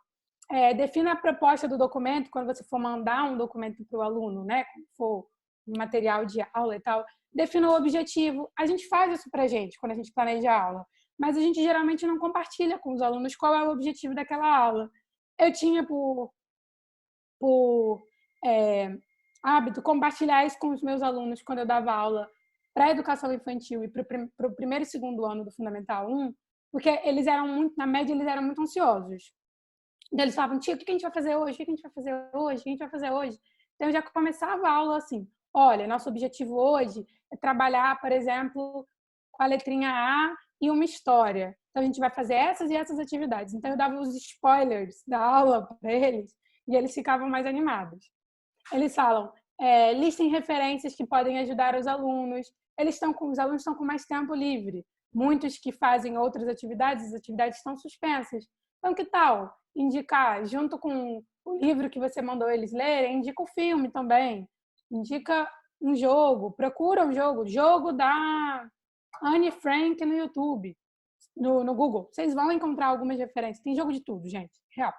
defina a proposta do documento quando você for mandar um documento para o aluno, né? Quando for um material de aula e tal. Defina o objetivo. A gente faz isso para a gente quando a gente planeja a aula, mas a gente geralmente não compartilha com os alunos qual é o objetivo daquela aula. Eu tinha por hábito compartilhar isso com os meus alunos quando eu dava aula para a educação infantil e para o primeiro e segundo ano do Fundamental 1, porque eles eram muito, na média, eles eram muito ansiosos. Então, eles falavam, tia, o que a gente vai fazer hoje? O que a gente vai fazer hoje? O que a gente vai fazer hoje? Então, eu já começava a aula assim, olha, nosso objetivo hoje é trabalhar, por exemplo, com a letrinha A e uma história. Então, a gente vai fazer essas e essas atividades. Então, eu dava os spoilers da aula para eles e eles ficavam mais animados. Eles falam, listem referências que podem ajudar os alunos. Os alunos estão com mais tempo livre. Muitos que fazem outras atividades, as atividades estão suspensas. Então, que tal indicar, junto com o livro que você mandou eles lerem, indica o filme também. Indica um jogo, procura um jogo da Anne Frank no YouTube, no Google. Vocês vão encontrar algumas referências. Tem jogo de tudo, gente. Real.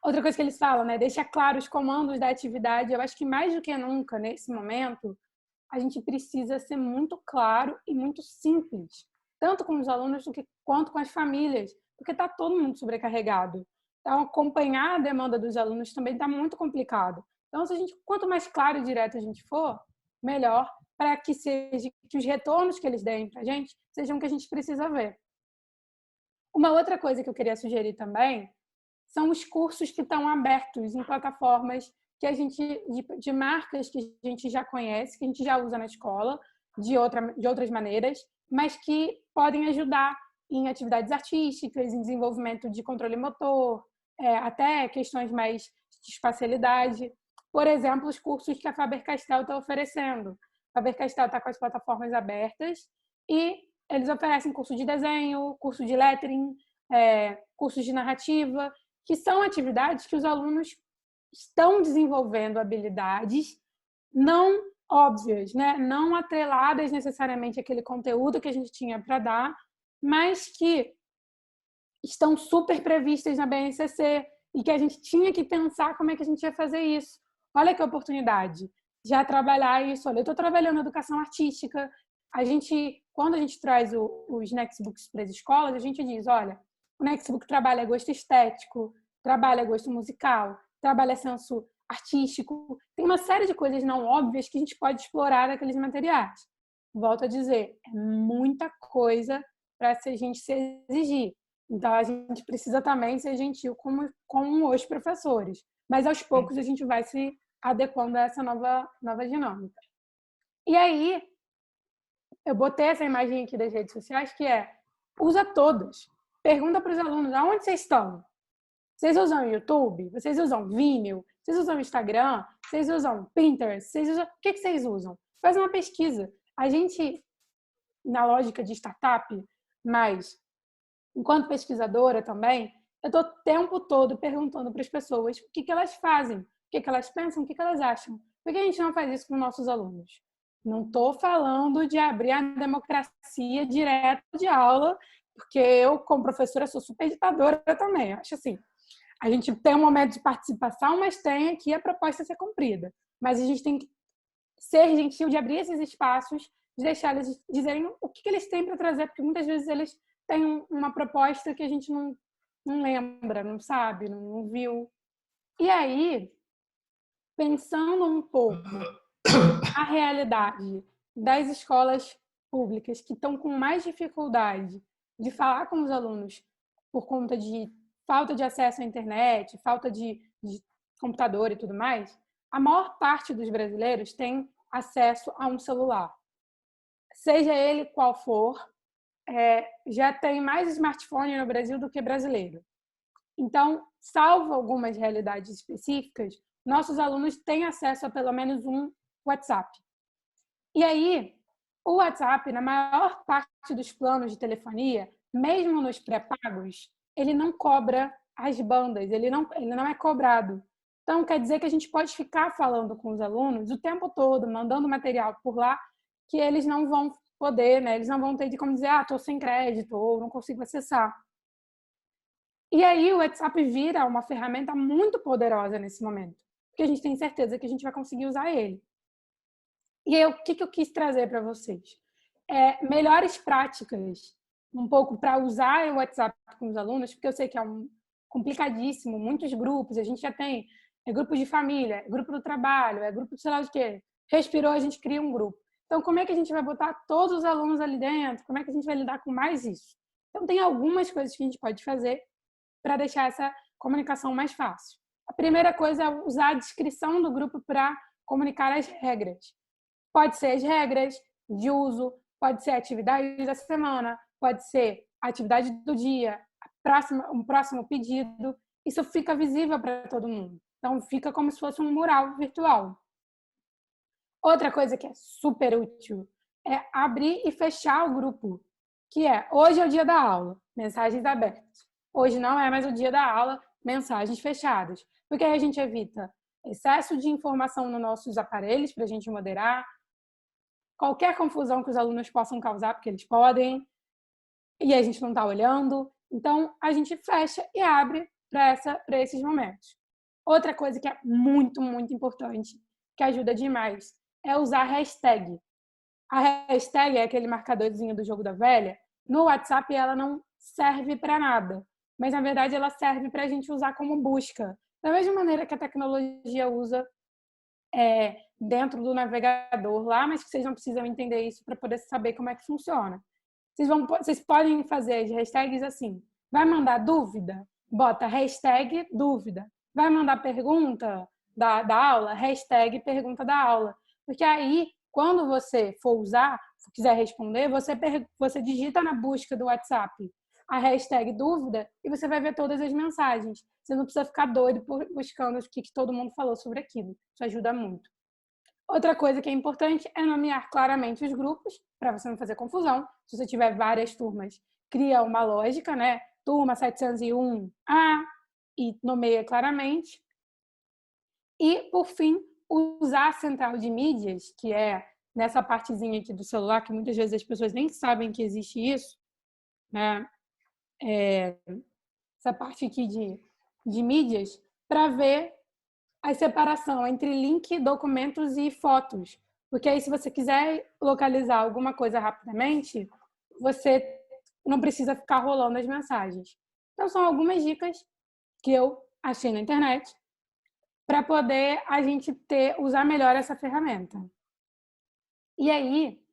Outra coisa que eles falam, né? Deixa claro os comandos da atividade. Eu acho que mais do que nunca, nesse momento, a gente precisa ser muito claro e muito simples, tanto com os alunos quanto com as famílias, porque está todo mundo sobrecarregado. Então, acompanhar a demanda dos alunos também está muito complicado. Então, quanto mais claro e direto a gente for, melhor, para que os retornos que eles deem para a gente sejam o que a gente precisa ver. Uma outra coisa que eu queria sugerir também são os cursos que estão abertos em plataformas que de marcas que a gente já conhece, que a gente já usa na escola, de outras maneiras, mas que podem ajudar em atividades artísticas, em desenvolvimento de controle motor, até questões mais de espacialidade. Por exemplo, os cursos que a Faber-Castell está oferecendo. A Faber-Castell está com as plataformas abertas e eles oferecem curso de desenho, curso de lettering, cursos de narrativa, que são atividades que os alunos estão desenvolvendo habilidades não óbvias, né? Não atreladas necessariamente àquele conteúdo que a gente tinha para dar, mas que estão super previstas na BNCC e que a gente tinha que pensar como é que a gente ia fazer isso. Olha que oportunidade, já trabalhar isso. Olha, eu estou trabalhando educação artística. Quando a gente traz os Nextbooks para as escolas, a gente diz, olha, o Nextbook trabalha gosto estético, trabalha gosto musical, trabalha senso artístico. Tem uma série de coisas não óbvias que a gente pode explorar naqueles materiais. Volto a dizer, é muita coisa para a gente se exigir. Então, a gente precisa também ser gentil com os professores. Mas, aos poucos, a gente vai se adequando a essa nova dinâmica. E aí, eu botei essa imagem aqui das redes sociais, que usa todas. Pergunta para os alunos, aonde vocês estão? Vocês usam YouTube? Vocês usam Vimeo? Vocês usam Instagram? Vocês usam Pinterest? O que vocês usam? Faz uma pesquisa. A gente, na lógica de startup, mas enquanto pesquisadora também, eu estou o tempo todo perguntando para as pessoas o que elas fazem, o que elas pensam, o que elas acham. Por que a gente não faz isso com nossos alunos? Não estou falando de abrir a democracia direto de aula, porque eu, como professora, sou super ditadora também. Eu acho assim, a gente tem um momento de participação, mas tem aqui a proposta a ser cumprida. Mas a gente tem que ser gentil de abrir esses espaços, de deixar eles dizerem o que eles têm para trazer, porque muitas vezes eles têm uma proposta que a gente não lembra, não sabe, não viu. E aí, pensando um pouco a realidade das escolas públicas que estão com mais dificuldade de falar com os alunos por conta de falta de acesso à internet, falta de computador e tudo mais, a maior parte dos brasileiros tem acesso a um celular. Seja ele qual for, já tem mais smartphone no Brasil do que brasileiro. Então, salvo algumas realidades específicas, nossos alunos têm acesso a pelo menos um WhatsApp. E aí, o WhatsApp, na maior parte dos planos de telefonia, mesmo nos pré-pagos, ele não cobra as bandas, ele não é cobrado. Então, quer dizer que a gente pode ficar falando com os alunos o tempo todo, mandando material por lá, que eles não vão poder, né? Eles não vão ter de como dizer, estou sem crédito, ou não consigo acessar. E aí o WhatsApp vira uma ferramenta muito poderosa nesse momento, porque a gente tem certeza que a gente vai conseguir usar ele. E aí, o que eu quis trazer para vocês? Melhores práticas, um pouco para usar o WhatsApp com os alunos, porque eu sei que é complicadíssimo, muitos grupos, a gente já tem grupo de família, grupo do trabalho, grupo de sei lá de quê. Respirou, a gente cria um grupo. Então, como é que a gente vai botar todos os alunos ali dentro? Como é que a gente vai lidar com mais isso? Então, tem algumas coisas que a gente pode fazer para deixar essa comunicação mais fácil. A primeira coisa é usar a descrição do grupo para comunicar as regras. Pode ser as regras de uso, pode ser a atividade da semana, pode ser a atividade do dia, um próximo pedido. Isso fica visível para todo mundo. Então, fica como se fosse um mural virtual. Outra coisa que é super útil é abrir e fechar o grupo, que é, hoje é o dia da aula, mensagens abertas. Hoje não é mais o dia da aula, mensagens fechadas. Porque aí a gente evita excesso de informação nos nossos aparelhos para a gente moderar, qualquer confusão que os alunos possam causar, porque eles podem, e a gente não está olhando. Então, a gente fecha e abre para esses momentos. Outra coisa que é muito, muito importante, que ajuda demais, é usar hashtag. A hashtag é aquele marcadorzinho do jogo da velha. No WhatsApp, ela não serve para nada, mas, na verdade, ela serve para a gente usar como busca. Da mesma maneira que a tecnologia usa dentro do navegador lá, mas que vocês não precisam entender isso para poder saber como é que funciona. Vocês podem fazer as hashtags assim. Vai mandar dúvida? Bota hashtag dúvida. Vai mandar pergunta da aula? Hashtag pergunta da aula. Porque aí, quando você for usar, se quiser responder, você digita na busca do WhatsApp a hashtag dúvida e você vai ver todas as mensagens. Você não precisa ficar doido buscando o que todo mundo falou sobre aquilo. Isso ajuda muito. Outra coisa que é importante é nomear claramente os grupos, para você não fazer confusão. Se você tiver várias turmas, cria uma lógica, né? Turma 701A e nomeia claramente. E, por fim, usar a central de mídias, que é nessa partezinha aqui do celular, que muitas vezes as pessoas nem sabem que existe isso, né? Essa parte aqui de mídias, para ver a separação entre link, documentos e fotos. Porque aí, se você quiser localizar alguma coisa rapidamente, você não precisa ficar rolando as mensagens. Então, são algumas dicas que eu achei na internet para poder a gente usar melhor essa ferramenta. E aí,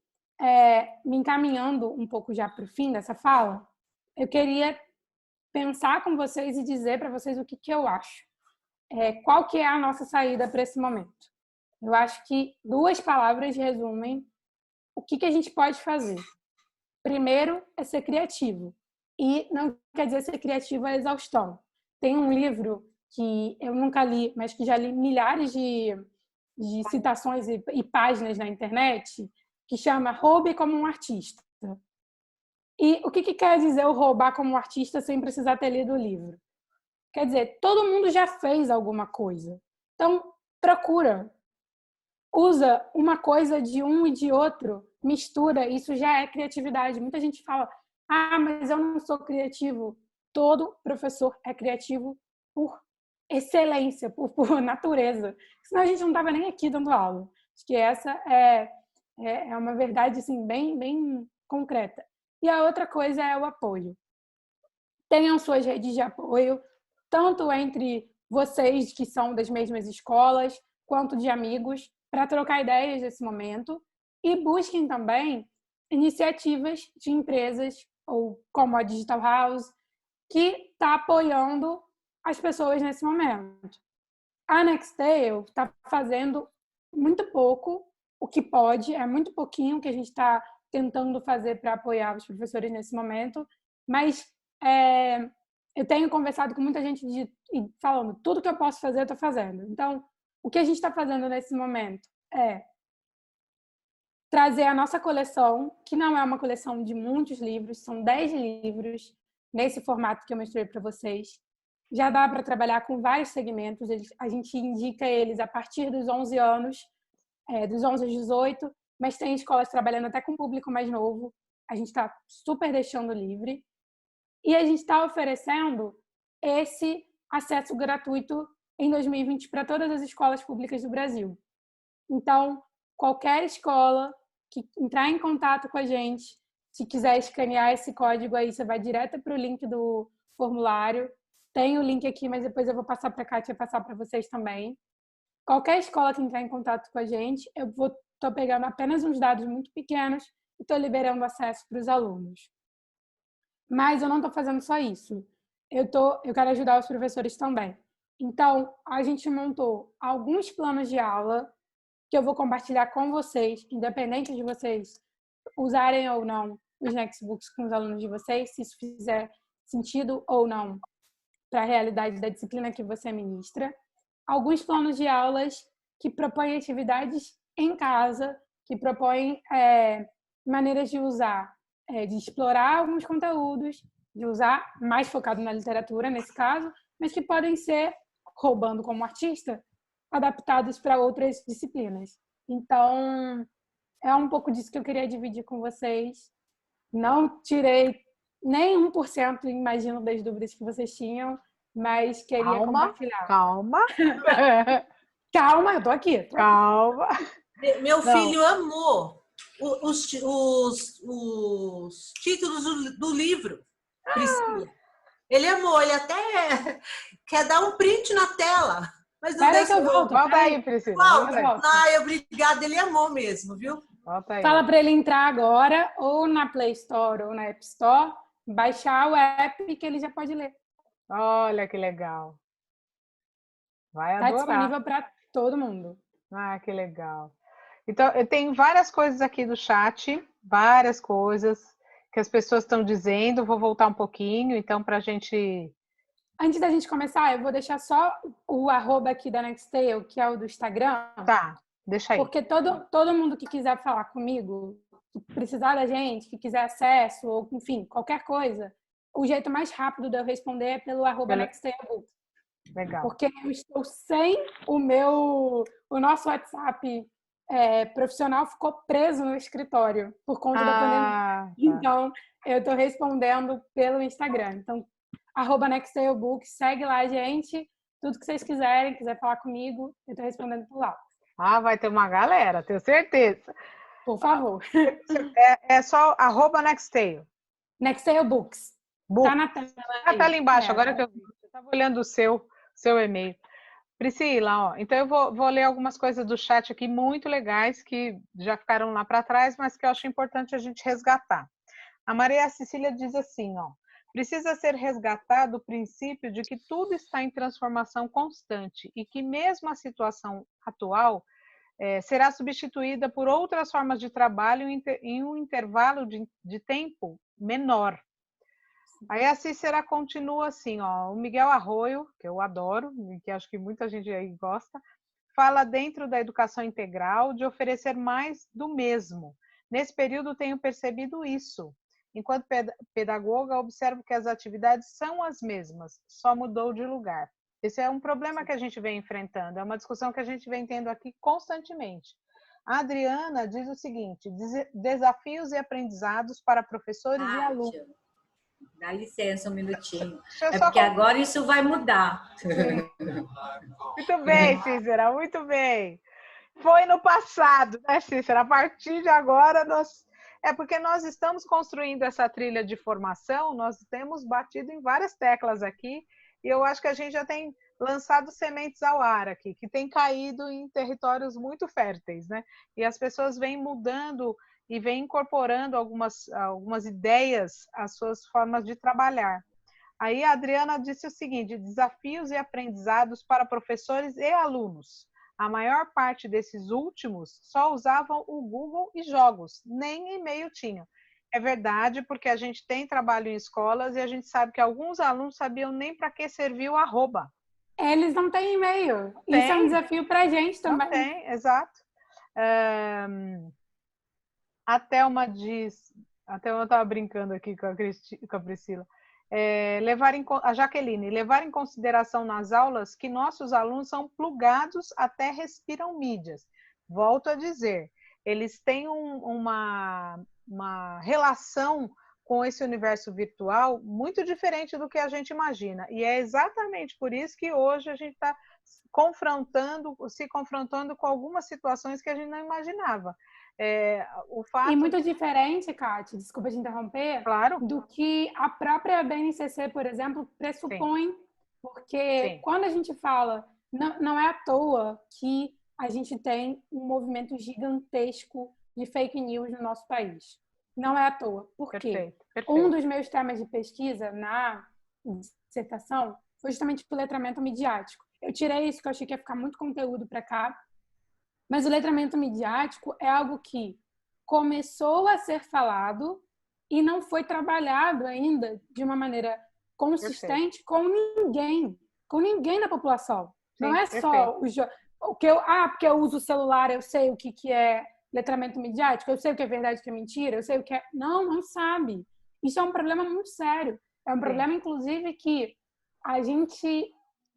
me encaminhando um pouco já para o fim dessa fala, eu queria pensar com vocês e dizer para vocês o que eu acho. Qual que é a nossa saída para esse momento? Eu acho que 2 palavras resumem o que a gente pode fazer. Primeiro é ser criativo. E não quer dizer ser criativo à exaustão. Tem um livro que eu nunca li, mas que já li milhares de citações e páginas na internet, que chama Roube como um Artista. E o que quer dizer o roubar como um artista sem precisar ter lido o livro? Quer dizer, todo mundo já fez alguma coisa. Então, procura. Usa uma coisa de um e de outro, mistura, isso já é criatividade. Muita gente fala, mas eu não sou criativo. Todo professor é criativo por excelência, por natureza. Senão a gente não estava nem aqui dando aula. Acho que essa é uma verdade assim, bem, bem concreta. E a outra coisa é o apoio. Tenham suas redes de apoio, tanto entre vocês que são das mesmas escolas, quanto de amigos, para trocar ideias nesse momento. E busquem também iniciativas de empresas, ou como a Digital House, que está apoiando as pessoas nesse momento. A Nextale está fazendo muito pouco, o que pode, é muito pouquinho que a gente está tentando fazer para apoiar os professores nesse momento, mas eu tenho conversado com muita gente falando, tudo que eu posso fazer, eu estou fazendo. Então, o que a gente está fazendo nesse momento é trazer a nossa coleção, que não é uma coleção de muitos livros, são 10 livros, nesse formato que eu mostrei para vocês. Já dá para trabalhar com vários segmentos, a gente indica eles a partir dos 11 anos, dos 11 aos 18, mas tem escolas trabalhando até com público mais novo, a gente está super deixando livre. E a gente está oferecendo esse acesso gratuito em 2020 para todas as escolas públicas do Brasil. Então, qualquer escola que entrar em contato com a gente, se quiser escanear esse código aí, você vai direto para o link do formulário. Tem o link aqui, mas depois eu vou passar para a Kátia e passar para vocês também. Qualquer escola que entrar em contato com a gente, eu estou pegando apenas uns dados muito pequenos e estou liberando acesso para os alunos. Mas eu não estou fazendo só isso. Eu quero ajudar os professores também. Então, a gente montou alguns planos de aula que eu vou compartilhar com vocês, independente de vocês usarem ou não os Nextbooks com os alunos de vocês, se isso fizer sentido ou não para a realidade da disciplina que você ministra. Alguns planos de aulas que propõem atividades em casa, que propõem maneiras de usar, de explorar alguns conteúdos, de usar mais focado na literatura, nesse caso, mas que podem ser, roubando como artista, adaptados para outras disciplinas. Então, é um pouco disso que eu queria dividir com vocês. Não tirei nem 1%, imagino, das dúvidas que vocês tinham, mas queria compartilhar. Calma. Calma, eu tô aqui. Calma. Meu filho amou os títulos do livro, Priscila. Ele amou, ele até quer dar um print na tela. Mas não deixa eu volto. Volta aí, Priscila. Volta. Obrigada, ele amou mesmo, viu? Volta aí. Fala para ele entrar agora, ou na Play Store ou na App Store, baixar o app que ele já pode ler. Olha que legal. Vai adorar. Está disponível para todo mundo. Ah, que legal. Então, eu tenho várias coisas aqui do chat, várias coisas que as pessoas estão dizendo. Vou voltar um pouquinho, então, para a gente... Antes da gente começar, eu vou deixar só o @, aqui da Nextale, que é o do Instagram. Tá, deixa aí. Porque todo mundo que quiser falar comigo, que precisar da gente, que quiser acesso, ou enfim, qualquer coisa, o jeito mais rápido de eu responder é pelo @NextaleBooks. Legal. Porque eu estou sem o nosso WhatsApp profissional ficou preso no escritório por conta da pandemia. Tá. Então, eu estou respondendo pelo Instagram. Então, @NextaleBooks, segue lá, gente. Tudo que vocês quiser falar comigo, eu estou respondendo por lá. Ah, vai ter uma galera, tenho certeza. Por favor. É só @Nextale. NextaleBooks. Tá na tela. Tá ali embaixo, agora que eu vi. Eu estava olhando o seu e-mail. Priscila, ó, então eu vou ler algumas coisas do chat aqui muito legais que já ficaram lá para trás, mas que eu acho importante a gente resgatar. A Maria Cecília diz assim, ó, precisa ser resgatado o princípio de que tudo está em transformação constante e que mesmo a situação atual será substituída por outras formas de trabalho em um intervalo de tempo menor. Aí a Cícera continua assim, ó, o Miguel Arroio, que eu adoro, e que acho que muita gente aí gosta, fala dentro da educação integral de oferecer mais do mesmo. Nesse período tenho percebido isso. Enquanto pedagoga, observo que as atividades são as mesmas, só mudou de lugar. Esse é um problema que a gente vem enfrentando, é uma discussão que a gente vem tendo aqui constantemente. A Adriana diz o seguinte, desafios e aprendizados para professores e alunos. Dá licença um minutinho. Porque agora isso vai mudar. Muito bem, Cícera, muito bem. Foi no passado, né, Cícera? A partir de agora, porque nós estamos construindo essa trilha de formação, nós temos batido em várias teclas aqui, e eu acho que a gente já tem lançado sementes ao ar aqui, que tem caído em territórios muito férteis, né? E as pessoas vêm mudando e vem incorporando algumas ideias às suas formas de trabalhar. Aí a Adriana disse o seguinte, desafios e aprendizados para professores e alunos. A maior parte desses últimos só usavam o Google e jogos, nem e-mail tinham. É verdade, porque a gente tem trabalho em escolas e a gente sabe que alguns alunos sabiam nem para que servia o @. Eles não têm e-mail. Isso é um desafio para a gente também. Não tem, exato. A Thelma diz, até eu estava brincando aqui com a Priscila, a Jaqueline, levar em consideração nas aulas que nossos alunos são plugados até respiram mídias. Volto a dizer, eles têm uma relação com esse universo virtual muito diferente do que a gente imagina. E é exatamente por isso que hoje a gente está se confrontando com algumas situações que a gente não imaginava. E muito diferente, Kátia, desculpa te interromper, claro, do que a própria BNCC, por exemplo, pressupõe. Sim. Porque Sim. Quando a gente fala, não é à toa que a gente tem um movimento gigantesco de fake news no nosso país. Não é à toa. Por quê? Perfeito. Um dos meus temas de pesquisa na dissertação foi justamente o letramento midiático. Eu tirei isso que eu achei que ia ficar muito conteúdo para cá, mas o letramento midiático é algo que, começou a ser falado e não foi trabalhado ainda de uma maneira consistente com ninguém da população. Sim, não é só o que porque eu uso o celular, eu sei o que é letramento midiático, eu sei o que é verdade e o que é mentira, eu sei o que é... Não sabe. Isso é um problema muito sério. É um problema, inclusive, que a gente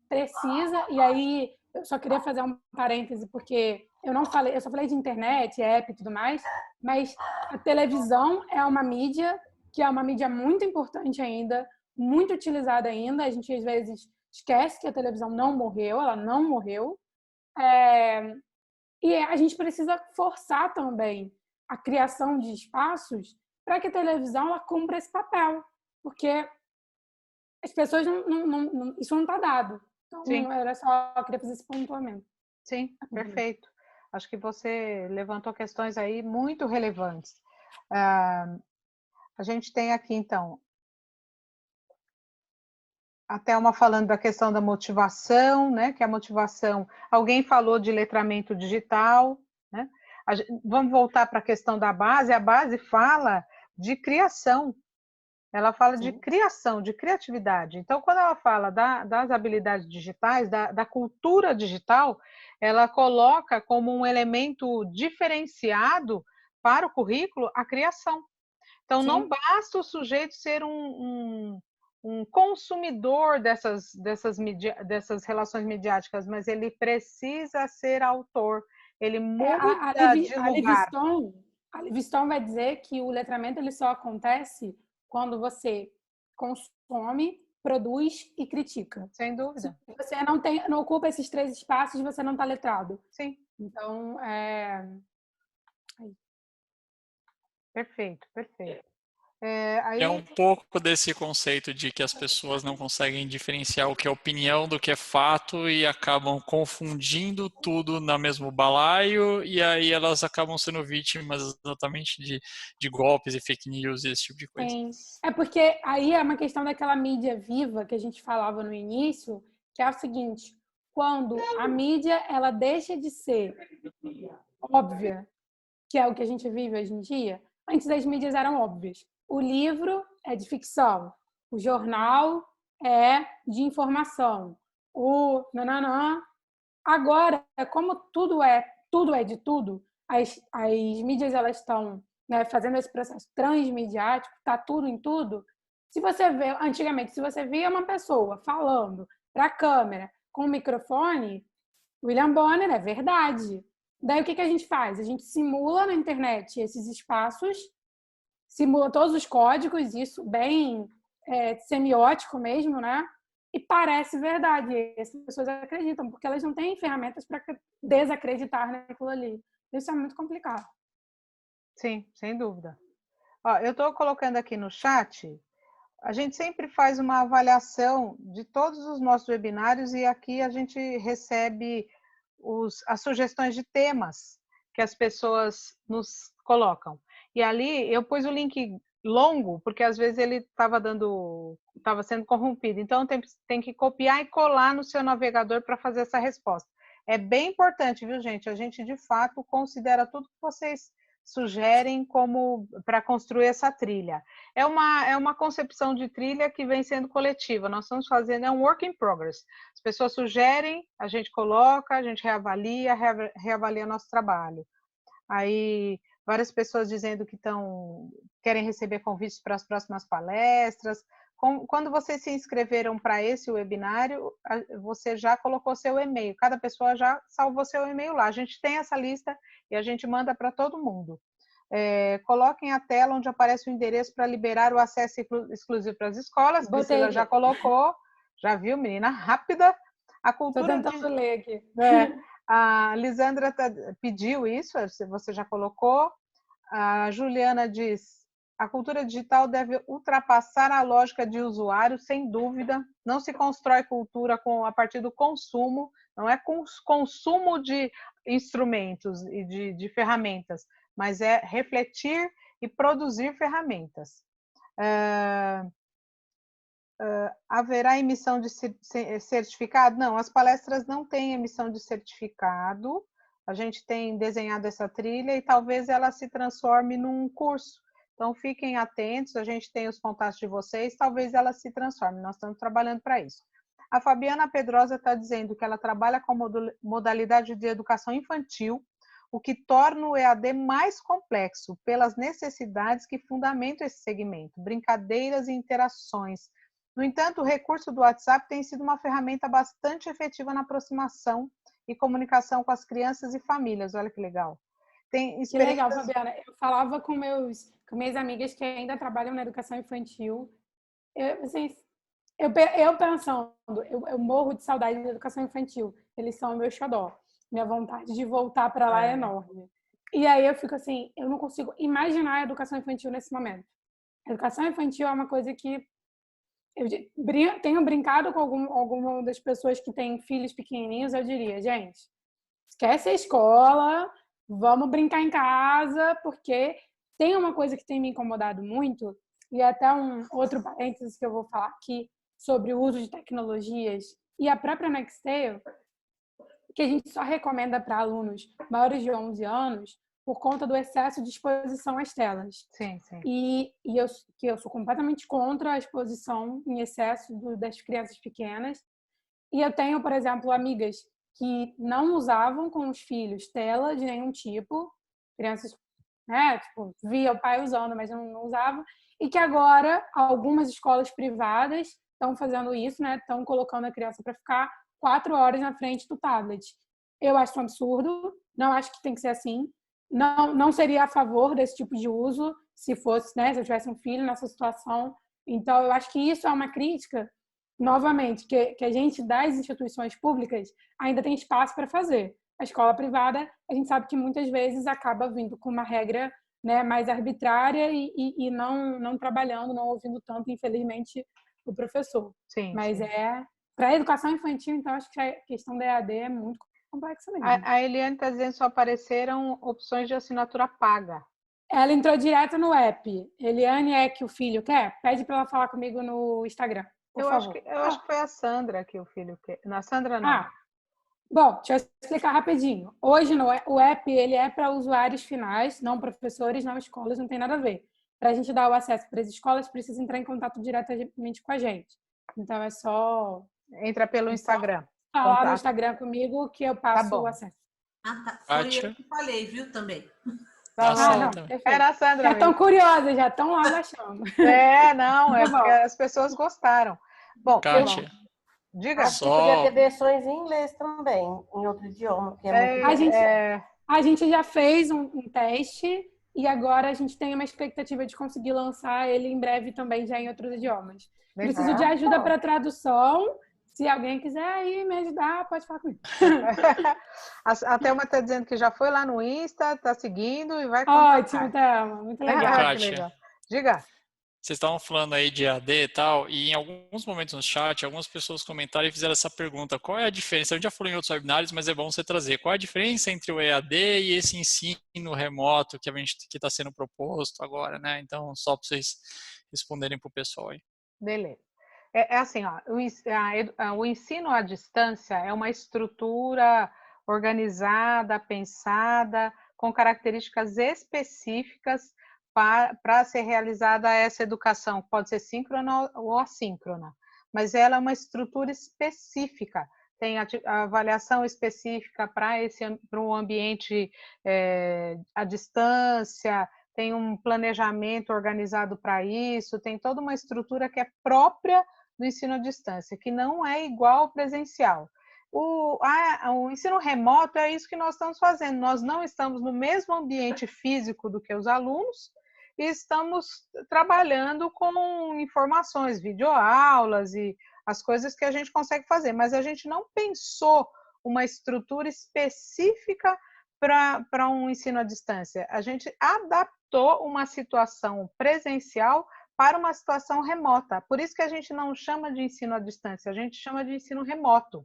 precisa, e aí eu só queria fazer um parêntese, porque eu só falei de internet, app e tudo mais, mas a televisão é uma mídia que é uma mídia muito importante ainda, muito utilizada ainda. A gente, às vezes, esquece que a televisão não morreu, ela não morreu. E a gente precisa forçar também a criação de espaços para que a televisão ela cumpra esse papel, porque as pessoas isso não está dado. Então, Sim. era só, eu queria fazer esse pontuamento. Sim, perfeito. Acho que você levantou questões aí muito relevantes. A gente tem aqui, então, a Thelma falando da questão da motivação, né? Que a motivação... Alguém falou de letramento digital, né? Vamos voltar para a questão da base. A base fala de criação. Ela fala de criação, de criatividade. Então, quando ela fala das habilidades digitais, da cultura digital, ela coloca como um elemento diferenciado para o currículo a criação. Então, não basta o sujeito ser um consumidor dessas relações midiáticas, mas ele precisa ser autor. Ele muda de lugar. A Livingstone vai dizer que o letramento ele só acontece quando você consome, produz e critica. Sem dúvida. Se você não ocupa esses 3 espaços, você não está letrado. Sim. Então, Perfeito. É um pouco desse conceito de que as pessoas não conseguem diferenciar o que é opinião do que é fato e acabam confundindo tudo no mesmo balaio, e aí elas acabam sendo vítimas exatamente de golpes e fake news e esse tipo de coisa. Sim. É porque aí é uma questão daquela mídia viva que a gente falava no início, que é o seguinte: quando a mídia ela deixa de ser óbvia, que é o que a gente vive hoje em dia, antes as mídias eram óbvias. O livro é de ficção, o jornal é de informação, o nananã. Agora, como tudo é de tudo, as mídias elas estão, né, fazendo esse processo transmediático, tá tudo em tudo. Se você vê, antigamente, se você via uma pessoa falando para a câmera com o microfone, William Bonner é verdade. Daí o que a gente faz? A gente simula na internet esses espaços, simula todos os códigos, isso bem semiótico mesmo, né? E parece verdade. E as pessoas acreditam, porque elas não têm ferramentas para desacreditar naquilo ali. Isso é muito complicado. Sim, sem dúvida. Ó, eu estou colocando aqui no chat, a gente sempre faz uma avaliação de todos os nossos webinários e aqui a gente recebe as sugestões de temas que as pessoas nos colocam. E ali eu pus o link longo, porque às vezes ele estava sendo corrompido. Então tem que copiar e colar no seu navegador para fazer essa resposta. É bem importante, viu, gente? A gente de fato considera tudo que vocês sugerem como para construir essa trilha. É uma concepção de trilha que vem sendo coletiva. Nós estamos fazendo, é um work in progress. As pessoas sugerem, a gente coloca, a gente reavalia nosso trabalho. Aí várias pessoas dizendo que querem receber convites para as próximas palestras. Quando vocês se inscreveram para esse webinário, você já colocou seu e-mail, cada pessoa já salvou seu e-mail lá. A gente tem essa lista e a gente manda para todo mundo. Coloquem a tela onde aparece o endereço para liberar o acesso exclusivo para as escolas. Priscila já colocou, já viu, menina rápida. Estou tentando ler aqui. A Lisandra pediu isso, você já colocou. A Juliana diz: a cultura digital deve ultrapassar a lógica de usuário, sem dúvida. Não se constrói cultura a partir do consumo, não é consumo de instrumentos e de ferramentas, mas é refletir e produzir ferramentas. Haverá emissão de certificado? Não, as palestras não têm emissão de certificado. A gente tem desenhado essa trilha e talvez ela se transforme num curso. Então, fiquem atentos, a gente tem os contatos de vocês, talvez ela se transforme, nós estamos trabalhando para isso. A Fabiana Pedrosa está dizendo que ela trabalha com modalidade de educação infantil, o que torna o EAD mais complexo, pelas necessidades que fundamentam esse segmento, brincadeiras e interações. No entanto, o recurso do WhatsApp tem sido uma ferramenta bastante efetiva na aproximação e comunicação com as crianças e famílias. Olha que legal. Que legal, Fabiana. Eu falava com minhas amigas que ainda trabalham na educação infantil. Eu pensando, eu morro de saudade da educação infantil. Eles são o meu xodó. Minha vontade de voltar para lá é enorme. E aí eu fico assim, eu não consigo imaginar a educação infantil nesse momento. A educação infantil é uma coisa que eu tenho brincado com alguma das pessoas que têm filhos pequenininhos, eu diria, gente, esquece a escola, vamos brincar em casa, porque tem uma coisa que tem me incomodado muito, e até um outro parênteses que eu vou falar aqui, sobre o uso de tecnologias, e a própria Nextel, que a gente só recomenda para alunos maiores de 11 anos, por conta do excesso de exposição às telas. Sim, sim. E eu sou completamente contra a exposição em excesso das crianças pequenas. E eu tenho, por exemplo, amigas que não usavam com os filhos tela de nenhum tipo, crianças, né, tipo, via o pai usando, mas não usavam, e que agora algumas escolas privadas estão fazendo isso, né, estão colocando a criança para ficar 4 horas na frente do tablet. Eu acho um absurdo, não acho que tem que ser assim. Não seria a favor desse tipo de uso se fosse, né, se eu tivesse um filho nessa situação. Então, eu acho que isso é uma crítica, novamente, que a gente das instituições públicas ainda tem espaço para fazer. A escola privada, a gente sabe que muitas vezes acaba vindo com uma regra, né, mais arbitrária e não trabalhando, não ouvindo tanto, infelizmente, o professor. Sim, mas sim. Para a educação infantil, então, acho que a questão da EAD é muito complexa mesmo. A Eliane está dizendo que só apareceram opções de assinatura paga. Ela entrou direto no app. Eliane é que o filho quer? Pede para ela falar comigo no Instagram, por favor. Eu acho que foi a Sandra que o filho quer. Não, a Sandra não. Bom, deixa eu explicar rapidinho. Hoje, o app ele é para usuários finais, não professores, não escolas, não tem nada a ver. Para a gente dar o acesso para as escolas, precisa entrar em contato diretamente com a gente. Então, é só... Entra pelo Instagram. Falar no Instagram comigo que eu passo o acesso. Tá. Foi eu que falei, viu, também. Não. Era a Sandra. Já estão curiosas, já estão lá baixando. Não, é porque as pessoas gostaram. Bom, Kátia, diga. Podia ter versões em inglês também, em outro idioma. Que a gente já fez um teste e agora a gente tem uma expectativa de conseguir lançar ele em breve também já em outros idiomas. Preciso de ajuda para tradução. Se alguém quiser aí me ajudar, pode falar comigo. A Thelma está dizendo que já foi lá no Insta, está seguindo e vai contar. Ótimo, Thelma. Muito legal. Kátia, diga. Vocês estavam falando aí de EAD e tal, e em alguns momentos no chat, algumas pessoas comentaram e fizeram essa pergunta. Qual é a diferença? A gente já falou em outros webinários, mas é bom você trazer. Qual é a diferença entre o EAD e esse ensino remoto que está sendo proposto agora, né? Então, só para vocês responderem para o pessoal aí. Beleza. Assim, ó, o ensino à distância é uma estrutura organizada, pensada, com características específicas para ser realizada essa educação. Pode ser síncrona ou assíncrona, mas ela é uma estrutura específica. Tem a avaliação específica para um ambiente à distância, tem um planejamento organizado para isso, tem toda uma estrutura que é própria do ensino à distância, que não é igual ao presencial. O ensino remoto é isso que nós estamos fazendo. Nós não estamos no mesmo ambiente físico do que os alunos e estamos trabalhando com informações, videoaulas e as coisas que a gente consegue fazer, mas a gente não pensou uma estrutura específica para um ensino à distância. A gente adaptou uma situação presencial para uma situação remota. Por isso que a gente não chama de ensino à distância, a gente chama de ensino remoto.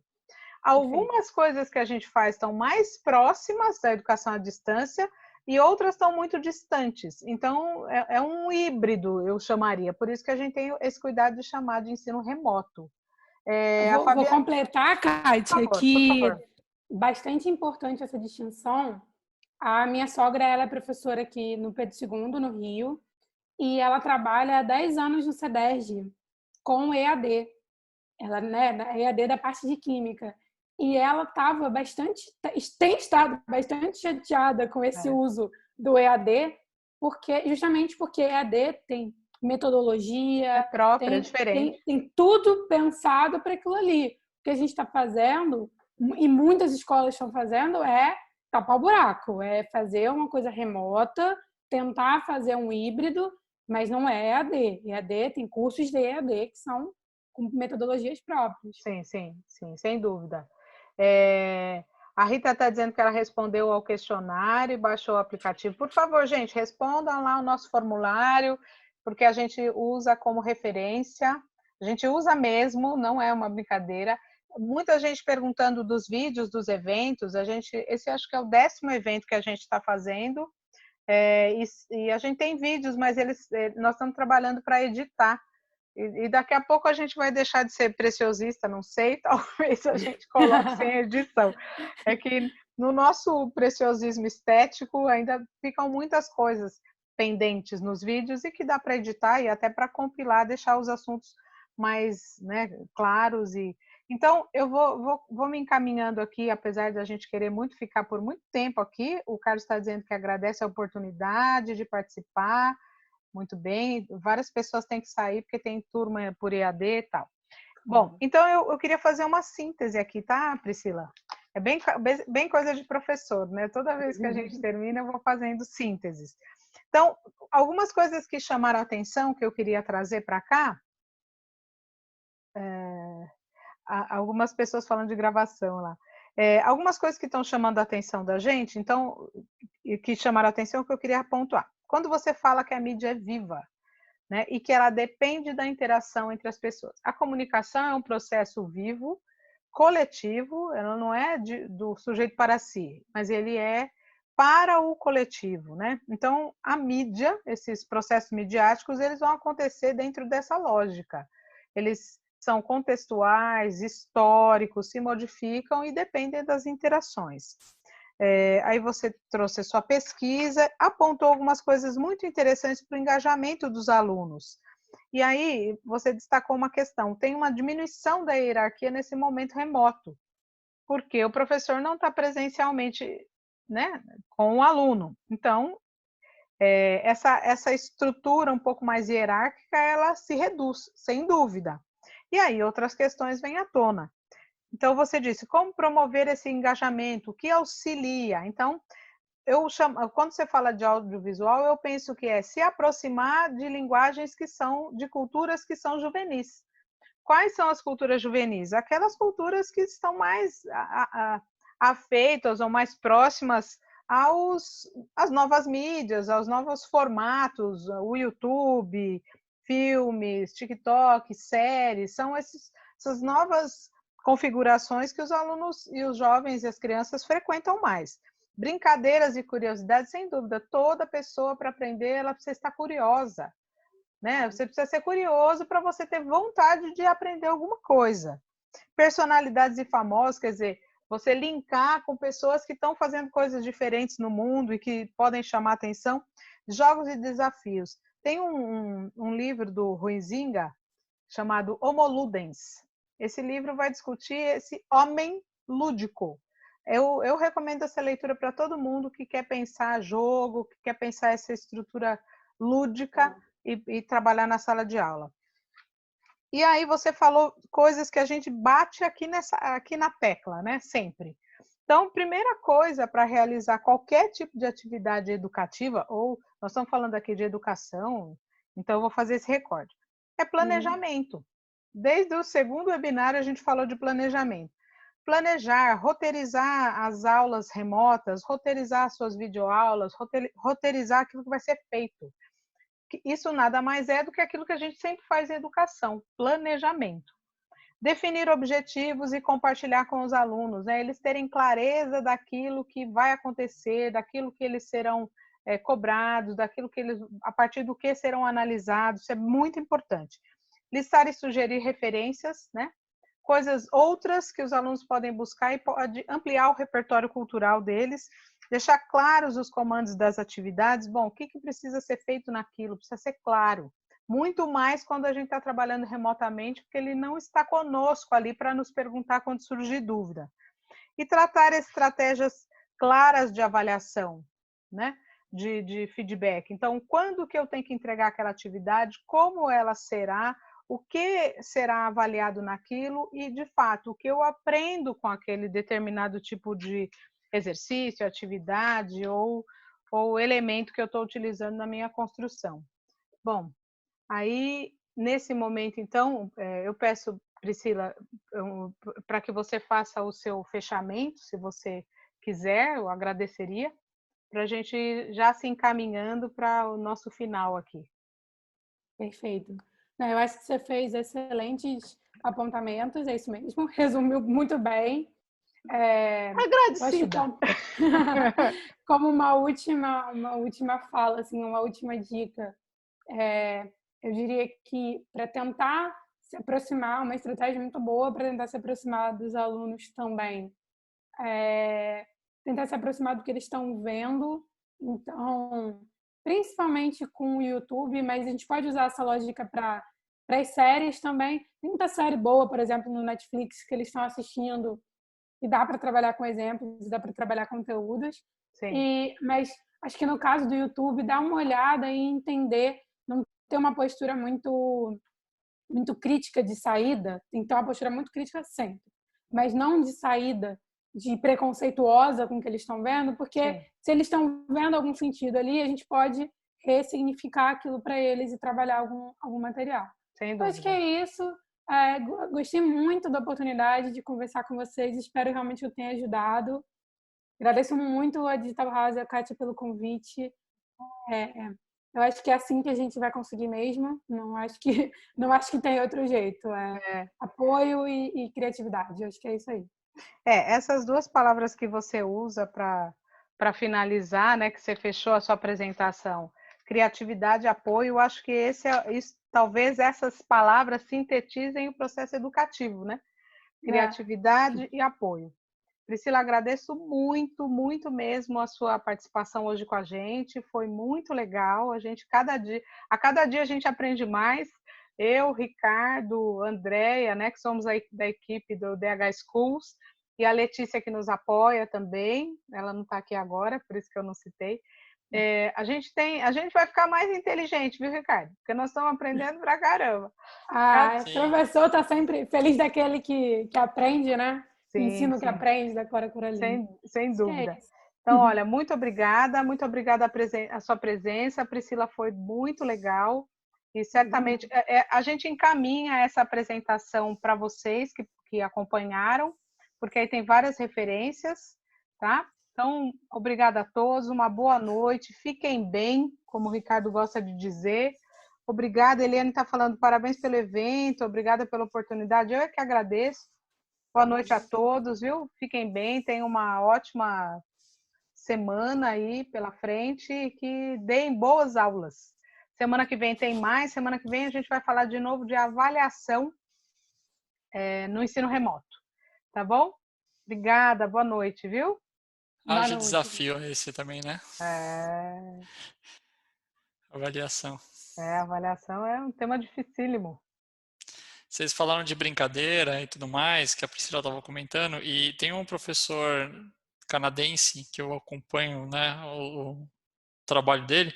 Algumas coisas que a gente faz estão mais próximas da educação à distância e outras estão muito distantes. Então, é um híbrido, eu chamaria. Por isso que a gente tem esse cuidado de chamar de ensino remoto. Vou completar, Kátia, que bastante importante essa distinção. A minha sogra, ela é professora aqui no Pedro II, no Rio, e ela trabalha há 10 anos no CEDERJ com EAD. Ela, né, na EAD da parte de Química. E ela tem estado bastante chateada com esse uso do EAD, justamente porque EAD tem metodologia própria, diferente. Tem tudo pensado para aquilo ali. O que a gente está fazendo, e muitas escolas estão fazendo, é tapar o buraco, é fazer uma coisa remota, tentar fazer um híbrido, mas não é EAD. EAD tem cursos de EAD que são com metodologias próprias. Sim, sem dúvida. A Rita está dizendo que ela respondeu ao questionário e baixou o aplicativo. Por favor, gente, respondam lá o nosso formulário, porque a gente usa como referência. A gente usa mesmo, não é uma brincadeira. Muita gente perguntando dos vídeos, dos eventos. Esse acho que é o 10º evento que a gente está fazendo. E a gente tem vídeos, mas nós estamos trabalhando para editar. E daqui a pouco a gente vai deixar de ser preciosista, não sei, talvez a gente coloque sem edição. É que no nosso preciosismo estético ainda ficam muitas coisas pendentes nos vídeos e que dá para editar e até para compilar, deixar os assuntos mais, né, claros. Então, eu vou me encaminhando aqui, apesar de a gente querer muito ficar por muito tempo aqui. O Carlos está dizendo que agradece a oportunidade de participar. Muito bem, várias pessoas têm que sair porque tem turma por EAD e tal. Bom, então eu queria fazer uma síntese aqui, tá, Priscila? É bem coisa de professor, né? Toda vez que a gente termina, eu vou fazendo sínteses. Então, algumas coisas que chamaram a atenção, que eu queria trazer para cá, algumas pessoas falando de gravação lá. Algumas coisas que estão chamando a atenção da gente, então, que chamaram a atenção, que eu queria pontuar. Quando você fala que a mídia é viva, né, e que ela depende da interação entre as pessoas. A comunicação é um processo vivo, coletivo, ela não é do sujeito para si, mas ele é para o coletivo, né? Então, a mídia, esses processos midiáticos, eles vão acontecer dentro dessa lógica. Eles são contextuais, históricos, se modificam e dependem das interações. Aí você trouxe a sua pesquisa, apontou algumas coisas muito interessantes para o engajamento dos alunos. E aí você destacou uma questão, tem uma diminuição da hierarquia nesse momento remoto, porque o professor não está presencialmente, né, com o aluno. Então, essa estrutura um pouco mais hierárquica, ela se reduz, sem dúvida. E aí outras questões vêm à tona. Então, você disse, como promover esse engajamento, o que auxilia? Então, quando você fala de audiovisual, eu penso que é se aproximar de linguagens de culturas que são juvenis. Quais são as culturas juvenis? Aquelas culturas que estão mais afeitas ou mais próximas às novas mídias, aos novos formatos, o YouTube, filmes, TikTok, séries, são essas novas configurações que os alunos e os jovens e as crianças frequentam mais. Brincadeiras e curiosidades, sem dúvida, toda pessoa para aprender, ela precisa estar curiosa, né? Você precisa ser curioso para você ter vontade de aprender alguma coisa. Personalidades e famosos, quer dizer, você linkar com pessoas que estão fazendo coisas diferentes no mundo e que podem chamar atenção. Jogos e desafios. Tem um livro do Huizinga chamado Homo Ludens. Esse livro vai discutir esse homem lúdico. Eu recomendo essa leitura para todo mundo que quer pensar jogo, que quer pensar essa estrutura lúdica e trabalhar na sala de aula. E aí você falou coisas que a gente bate aqui na tecla, né? Sempre. Então, primeira coisa para realizar qualquer tipo de atividade educativa, ou nós estamos falando aqui de educação, então eu vou fazer esse recorte, é planejamento. Desde o segundo webinário a gente falou de planejamento. Planejar, roteirizar as aulas remotas, roteirizar as suas videoaulas, roteirizar aquilo que vai ser feito. Isso nada mais é do que aquilo que a gente sempre faz em educação, planejamento. Definir objetivos e compartilhar com os alunos, né? Eles terem clareza daquilo que vai acontecer, daquilo que eles serão cobrados, daquilo que a partir do que serão analisados, isso é muito importante. Listar e sugerir referências, né? coisas outras que os alunos podem buscar e pode ampliar o repertório cultural deles, deixar claros os comandos das atividades. Bom, o que precisa ser feito naquilo? Precisa ser claro. Muito mais quando a gente está trabalhando remotamente, porque ele não está conosco ali para nos perguntar quando surgir dúvida. E tratar estratégias claras de avaliação, né? De feedback. Então, quando que eu tenho que entregar aquela atividade, como ela será, o que será avaliado naquilo e, de fato, o que eu aprendo com aquele determinado tipo de exercício, atividade ou elemento que eu estou utilizando na minha construção. Bom, aí, nesse momento, então, eu peço, Priscila, para que você faça o seu fechamento, se você quiser, eu agradeceria, para a gente já se encaminhando para o nosso final aqui. Perfeito. Eu acho que você fez excelentes apontamentos, é isso mesmo, resumiu muito bem. Agradecida. Como uma última fala, assim, uma última dica, eu diria que para tentar se aproximar, uma estratégia muito boa para tentar se aproximar dos alunos também, tentar se aproximar do que eles estão vendo, então, principalmente com o YouTube, mas a gente pode usar essa lógica para as séries também. Tem muita série boa, por exemplo, no Netflix, que eles estão assistindo e dá para trabalhar com exemplos, dá para trabalhar conteúdos. Mas acho que no caso do YouTube, dá uma olhada e entender, não ter uma postura muito crítica de saída, tem que ter uma postura muito crítica sempre, mas não de saída, de preconceituosa com o que eles estão vendo, porque se eles estão vendo algum sentido ali, a gente pode ressignificar aquilo para eles e trabalhar algum material. Sem dúvida. Acho que é isso. Gostei muito da oportunidade de conversar com vocês, espero realmente que eu tenha ajudado. Agradeço muito a Digital House e a Kátia pelo convite. Eu acho que é assim que a gente vai conseguir mesmo, não acho que tem outro jeito. Apoio e criatividade, eu acho que é isso aí. Essas duas palavras que você usa para finalizar, né, que você fechou a sua apresentação, criatividade e apoio, eu acho que talvez essas palavras sintetizem o processo educativo, né? Criatividade e apoio. Priscila, agradeço muito, muito mesmo a sua participação hoje com a gente, foi muito legal, a cada dia a gente aprende mais, eu, Ricardo, Andréia, né, que somos da equipe do DH Schools, e a Letícia que nos apoia também, ela não está aqui agora, por isso que eu não citei. A gente vai ficar mais inteligente, viu, Ricardo? Porque nós estamos aprendendo pra caramba. O professor está sempre feliz daquele que aprende, né? Sim, ensino que aprende, decora por ali. Sem dúvida. Então, olha, muito obrigada a sua presença, a Priscila, foi muito legal. E certamente a gente encaminha essa apresentação para vocês que acompanharam, porque aí tem várias referências, tá? Então, obrigada a todos, uma boa noite, fiquem bem, como o Ricardo gosta de dizer. Obrigada, Eliane está falando parabéns pelo evento, obrigada pela oportunidade, eu é que agradeço. Boa noite a todos, viu? Fiquem bem, tenham uma ótima semana aí pela frente e que deem boas aulas. Semana que vem tem mais, semana que vem a gente vai falar de novo de avaliação no ensino remoto, tá bom? Obrigada, boa noite, viu? Haja desafio esse também, né? Avaliação. Avaliação é um tema dificílimo. Vocês falaram de brincadeira e tudo mais, que a Priscila estava comentando, e tem um professor canadense que eu acompanho, né, o trabalho dele,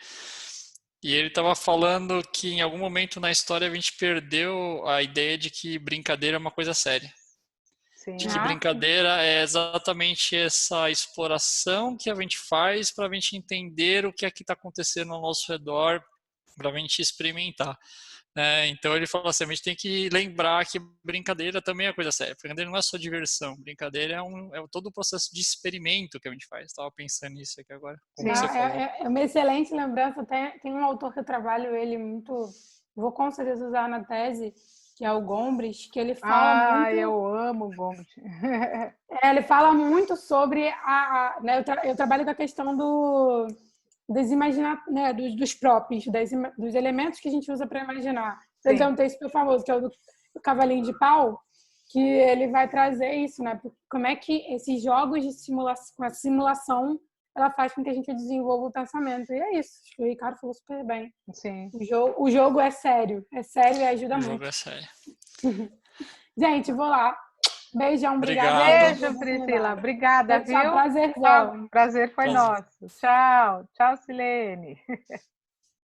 e ele estava falando que em algum momento na história a gente perdeu a ideia de que brincadeira é uma coisa séria. Sim. De que brincadeira é exatamente essa exploração que a gente faz para a gente entender o que é que está acontecendo ao nosso redor, para a gente experimentar. Então ele falou assim, a gente tem que lembrar que brincadeira também é coisa séria. Brincadeira não é só diversão, brincadeira é todo o processo de experimento que a gente faz. Estava pensando nisso aqui agora. Como você falou. É uma excelente lembrança. Tem um autor que eu trabalho ele muito, vou com certeza usar na tese, que é o Gombrich, que ele fala muito... eu amo o Gombrich. Ele fala muito sobre né, eu trabalho com a questão dos próprios, dos elementos que a gente usa para imaginar. Ele tem um texto famoso, que é o do Cavalinho de Pau, que ele vai trazer isso, né? Como é que esses jogos de simulação, com a simulação, ela faz com que a gente desenvolva o pensamento. E é isso, acho que o Ricardo falou super bem. Sim. O jogo é sério e ajuda muito. O jogo é sério. Gente, vou lá. Beijão, obrigada. Beijo, Priscila. Obrigada, viu? Prazerzão. Prazer foi nosso. Tchau. Tchau, Silene.